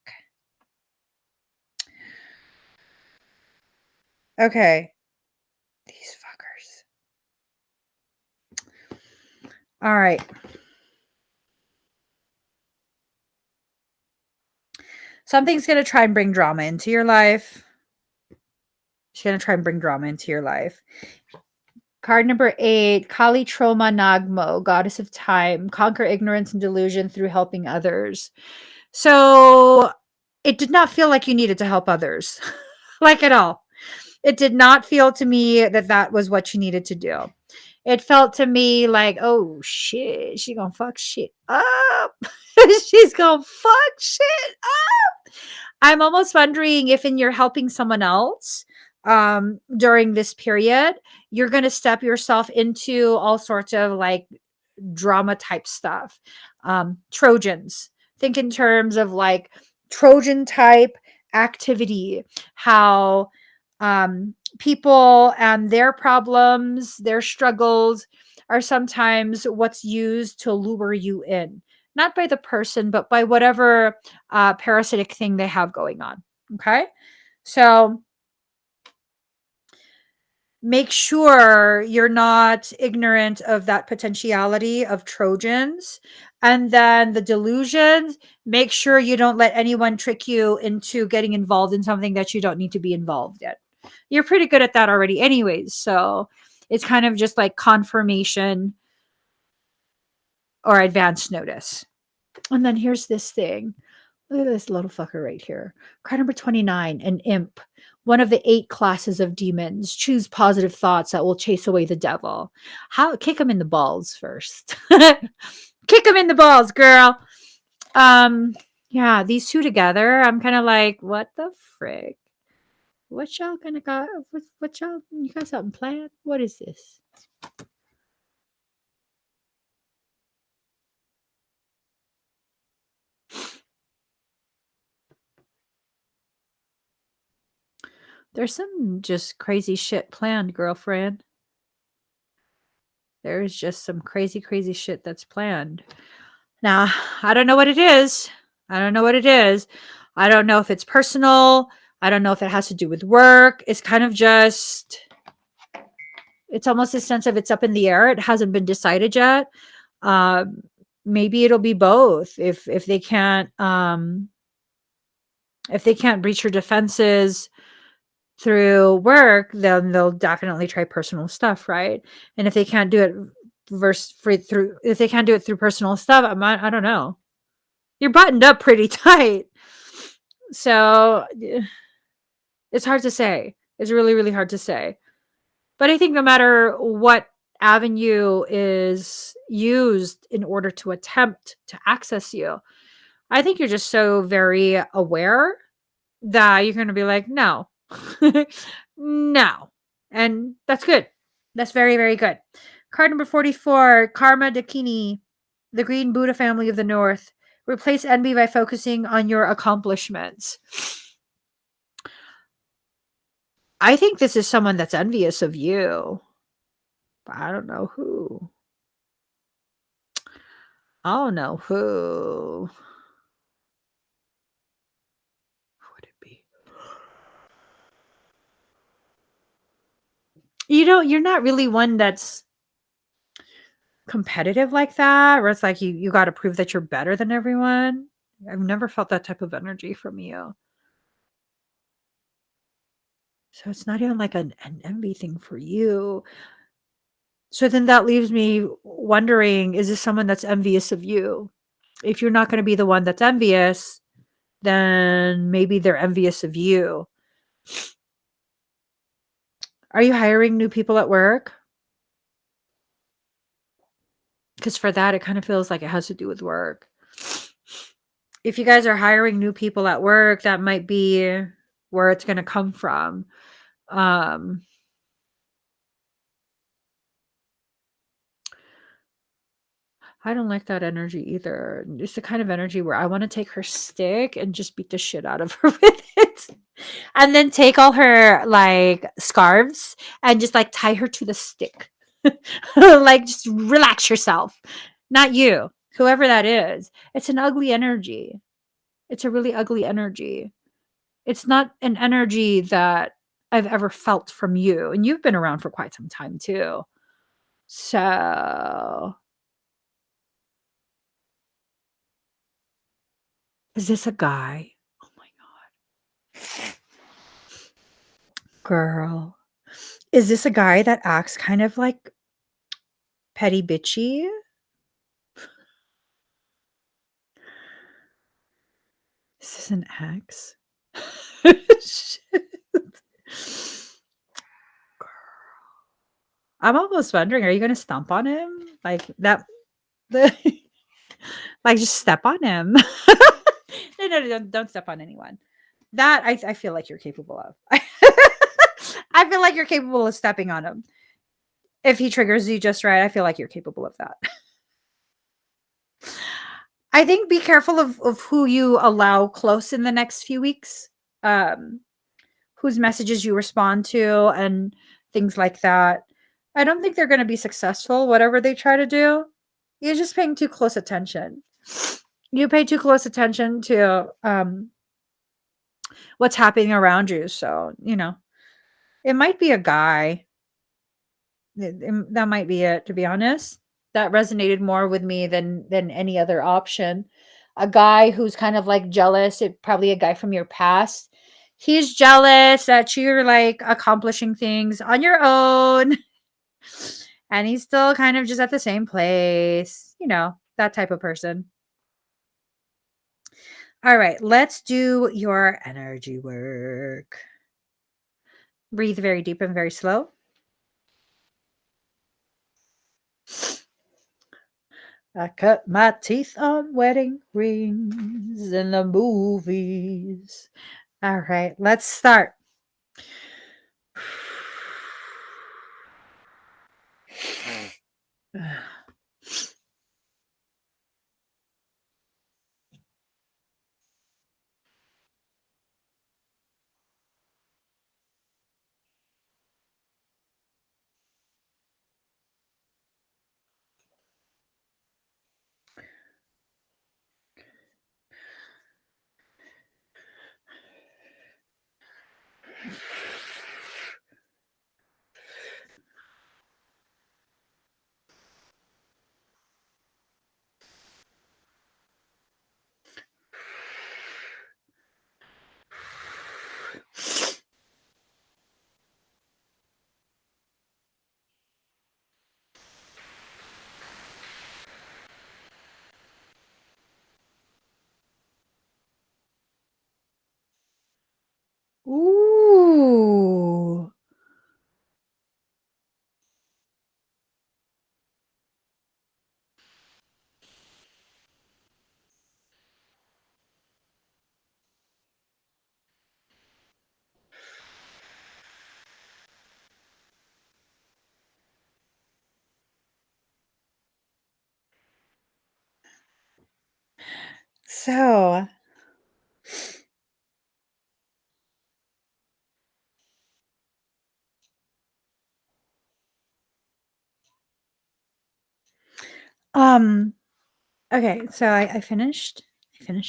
Okay, these fuckers. All right. Something's going to try and bring drama into your life. She's going to try and bring drama into your life. Card number 8, Kali Troma Nagmo, Goddess of Time. Conquer ignorance and delusion through helping others. So it did not feel like you needed to help others. Like at all. It did not feel to me that that was what you needed to do. It felt to me like, oh shit, she gonna fuck shit up. She's gonna fuck shit up. I'm almost wondering if in your helping someone else during this period, you're gonna step yourself into all sorts of like drama type stuff. Trojans. Think in terms of like Trojan type activity, how people and their problems, their struggles are sometimes what's used to lure you in, not by the person, but by whatever parasitic thing they have going on. Okay. So make sure you're not ignorant of that potentiality of Trojans. And then the delusions, make sure you don't let anyone trick you into getting involved in something that you don't need to be involved in. You're pretty good at that already, anyways. So it's kind of just like confirmation or advance notice. And then here's this thing. Look at this little fucker right here. Card number 29, an imp. One of the 8 classes of demons. Choose positive thoughts that will chase away the devil. How kick him in the balls first. Kick him in the balls, girl. Yeah, these two together, I'm kind of like, what the frick? What y'all gonna got? What y'all? You got something planned? What is this? There's some just crazy shit planned, girlfriend. There's just some crazy, crazy shit that's planned. Now, I don't know what it is. I don't know what it is. I don't know if it's personal. I don't know if it has to do with work. It's kind of just, it's almost a sense of it's up in the air. It hasn't been decided yet. Maybe it'll be both. If they can't breach your defenses through work, then they'll definitely try personal stuff, right? And if they can't do it if they can't do it through personal stuff, I don't know. You're buttoned up pretty tight. So it's hard to say. It's really, really hard to say. But I think no matter what avenue is used in order to attempt to access you, I think you're just so very aware that you're going to be like, no, no. And that's good. That's very, very good. Card number 44, Karma Dakini, the Green Buddha family of the North. Replace envy by focusing on your accomplishments. I think this is someone that's envious of you. But I don't know who. I don't know who. Who would it be? You're not really one that's competitive like that, where it's like you got to prove that you're better than everyone. I've never felt that type of energy from you. So it's not even like an envy thing for you. So then that leaves me wondering, is this someone that's envious of you? If you're not going to be the one that's envious, then maybe they're envious of you. Are you hiring new people at work? Because for that, it kind of feels like it has to do with work. If you guys are hiring new people at work, that might be where it's going to come from. I don't like that energy either. It's the kind of energy where I want to take her stick and just beat the shit out of her with it. And then take all her like scarves and just like tie her to the stick. Like just relax yourself. Not you, whoever that is. It's an ugly energy. It's a really ugly energy. It's not an energy that I've ever felt from you. And you've been around for quite some time too. So is this a guy? Oh my God. Girl. Is this a guy that acts kind of like petty bitchy? Is this an ex? Shit. Girl. I'm almost wondering, are you gonna stomp on him? Like that like just step on him. No, don't step on anyone. That I feel like you're capable of. I feel like you're capable of stepping on him. If he triggers you just right, I feel like you're capable of that. I think be careful of who you allow close in the next few weeks. Whose messages you respond to and things like that. I don't think they're going to be successful, whatever they try to do. You're just paying too close attention. You pay too close attention to what's happening around you. So, it might be a guy. That might be it, to be honest. That resonated more with me than any other option. A guy who's kind of like jealous, probably a guy from your past. He's jealous that you're like accomplishing things on your own. And he's still kind of just at the same place, that type of person. All right, let's do your energy work. Breathe very deep and very slow. I cut my teeth on wedding rings in the movies. All right, let's start. Ooh. So, okay, so I finished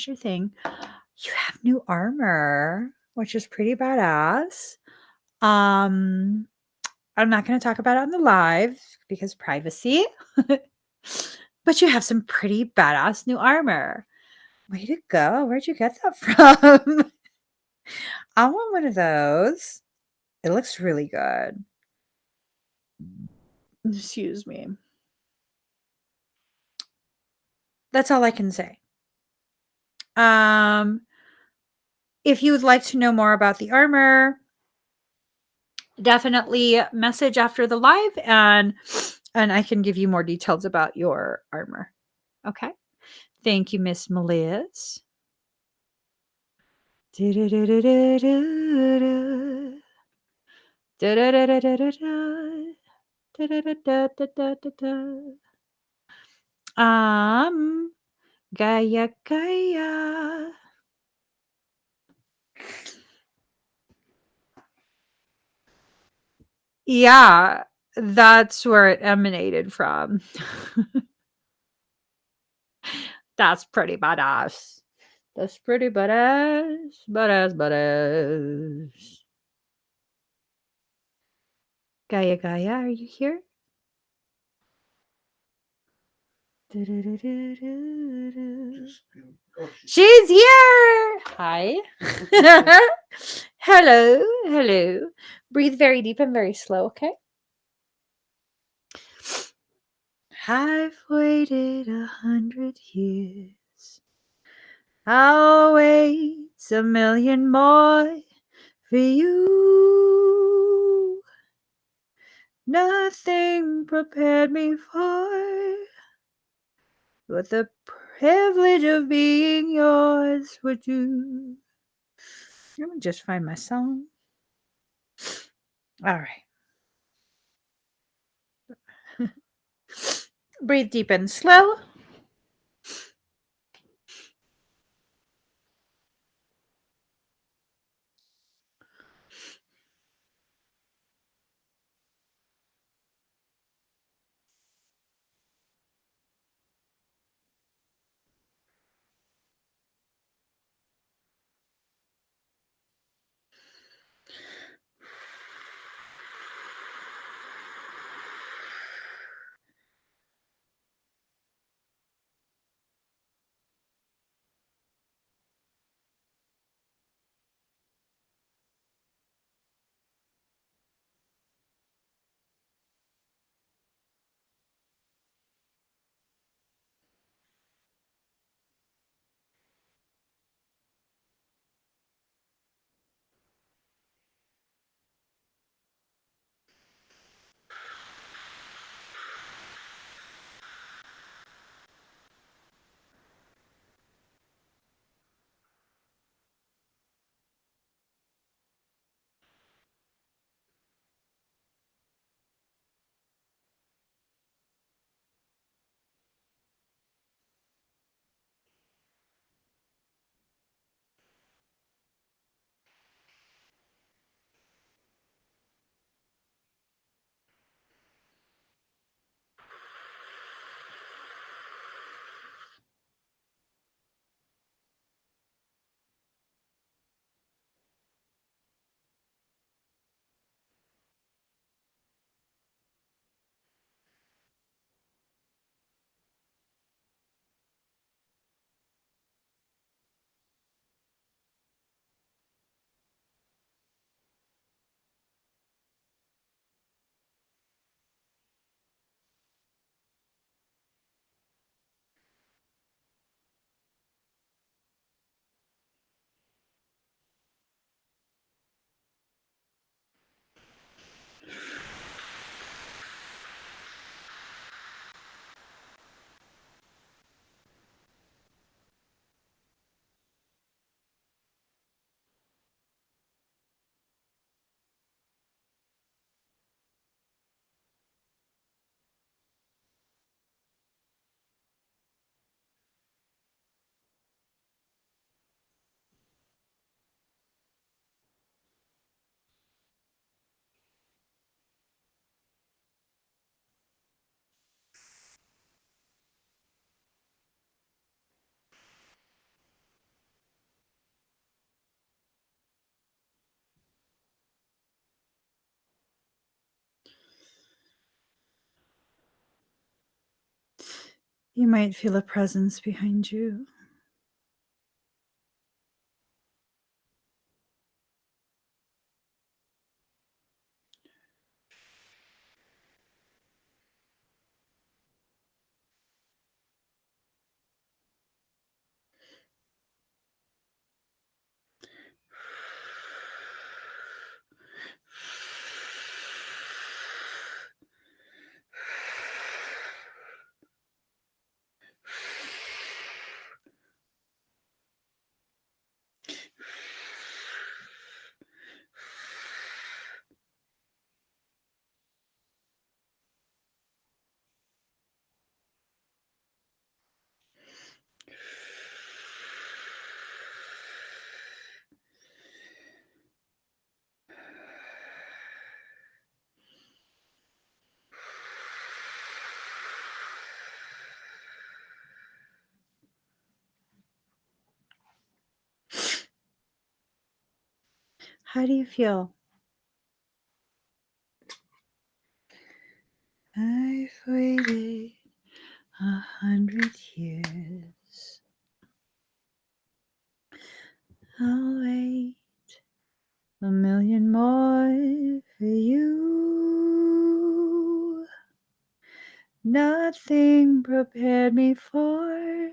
your thing. You have new armor, which is pretty badass. I'm not going to talk about it on the live because privacy. But you have some pretty badass new armor. Way to go. Where'd you get that from? I want one of those. It looks really good. Excuse me. That's all I can say. If you would like to know more about the armor, definitely message after the live and I can give you more details about your armor. Okay. Thank you, Miss Melias. Gaia, Gaia. Yeah, that's where it emanated from. That's pretty badass. That's pretty badass. Badass, badass. Gaia, Gaia, are you here? She's here. Hi. Hello. Hello. Breathe very deep and very slow, okay? I've waited 100 years. I'll wait a million more for you. Nothing prepared me for but the privilege of being yours would you. Let me just find my song. All right. Breathe deep and slow. You might feel a presence behind you. How do you feel? I've waited 100 years. I'll wait a million more for you. Nothing prepared me for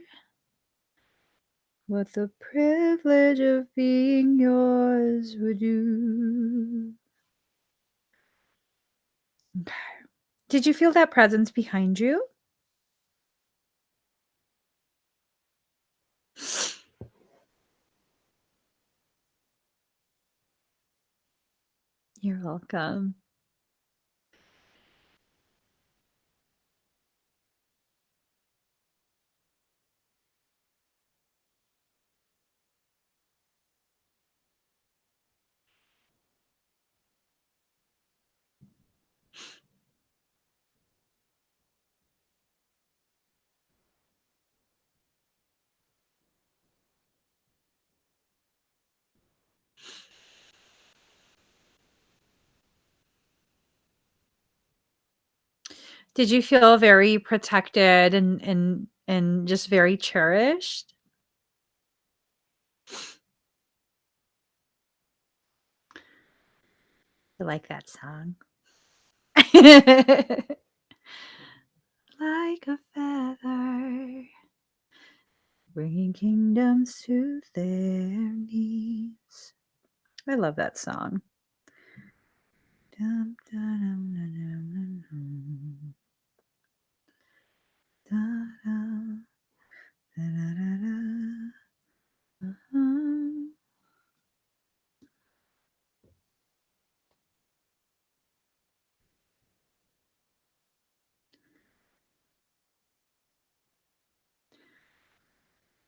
what the privilege of being yours would do. Okay. Did you feel that presence behind you? You're welcome. Did you feel very protected and just very cherished? I like that song. Like a feather, bringing kingdoms to their knees. I love that song. Dum, da-dum, da-dum, da-dum. Da-dum, da-da-da-da. Uh-huh.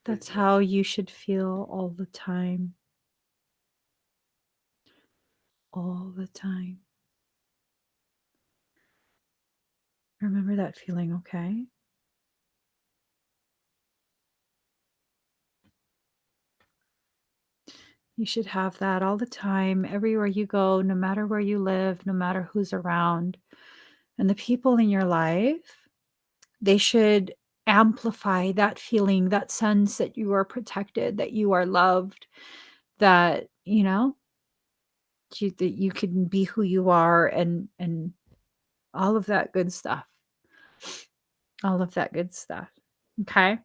That's how you should feel all the time. All the time. Remember that feeling, okay? You should have that all the time, everywhere you go, no matter where you live, no matter who's around. And the people in your life, they should amplify that feeling, that sense that you are protected, that you are loved, that, that you can be who you are and all of that good stuff. All of that good stuff. Okay?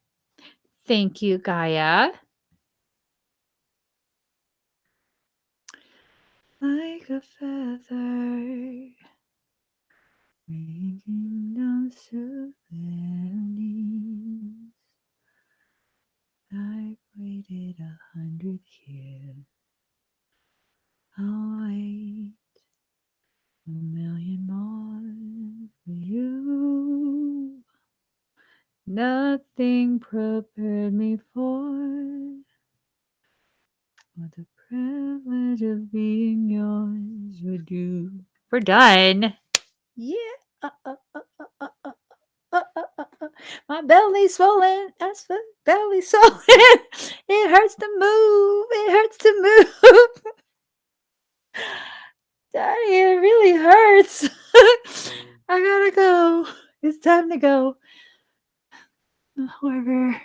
Thank you, Gaia. Like a feather, bringing down to their knees. I've waited 100 years. I'll wait a million more for you. Nothing prepared me for what the privilege of being yours would do. We're done. Yeah. My belly's swollen. That's the belly swollen. It hurts to move. It hurts to move. Daddy, it really hurts. I gotta go. It's time to go. However,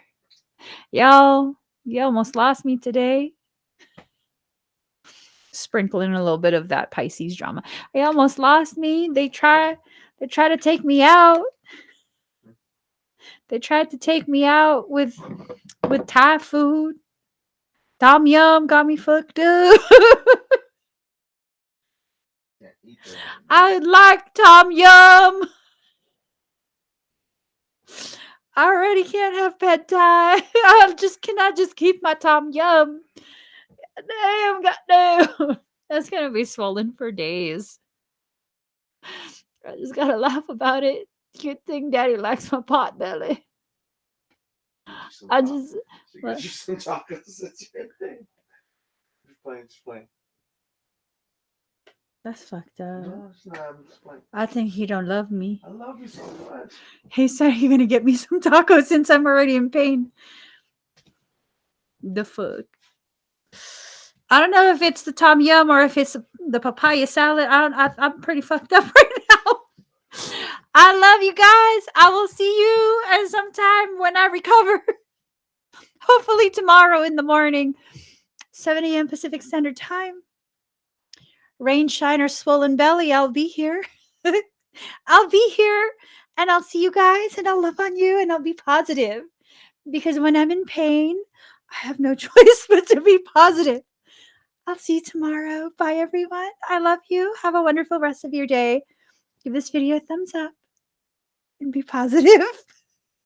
y'all, you almost lost me today. Sprinkle in a little bit of that Pisces drama. They almost lost me. They try to take me out. They tried to take me out with Thai food. Tom Yum got me fucked up. I like Tom Yum. I already can't have pad thai. Can I just keep my Tom Yum? Damn, goddamn. That's gonna be swollen for days. I just gotta laugh about it. Good thing Daddy likes my pot belly. I just So get you some tacos. That's your thing. Just playing. That's fucked up. No, it's not. I'm just playing. I think he don't love me. I love you so much. He said you're gonna get me some tacos since I'm already in pain. The fuck. I don't know if it's the tom yum or if it's the papaya salad. I'm pretty fucked up right now. I love you guys. I will see you at sometime when I recover. Hopefully tomorrow in the morning, 7 a.m. Pacific Standard Time. Rain, shine, or swollen belly, I'll be here. I'll be here and I'll see you guys and I'll love on you and I'll be positive. Because when I'm in pain, I have no choice but to be positive. I'll see you tomorrow. Bye, everyone. I love you. Have a wonderful rest of your day. Give this video a thumbs up and be positive.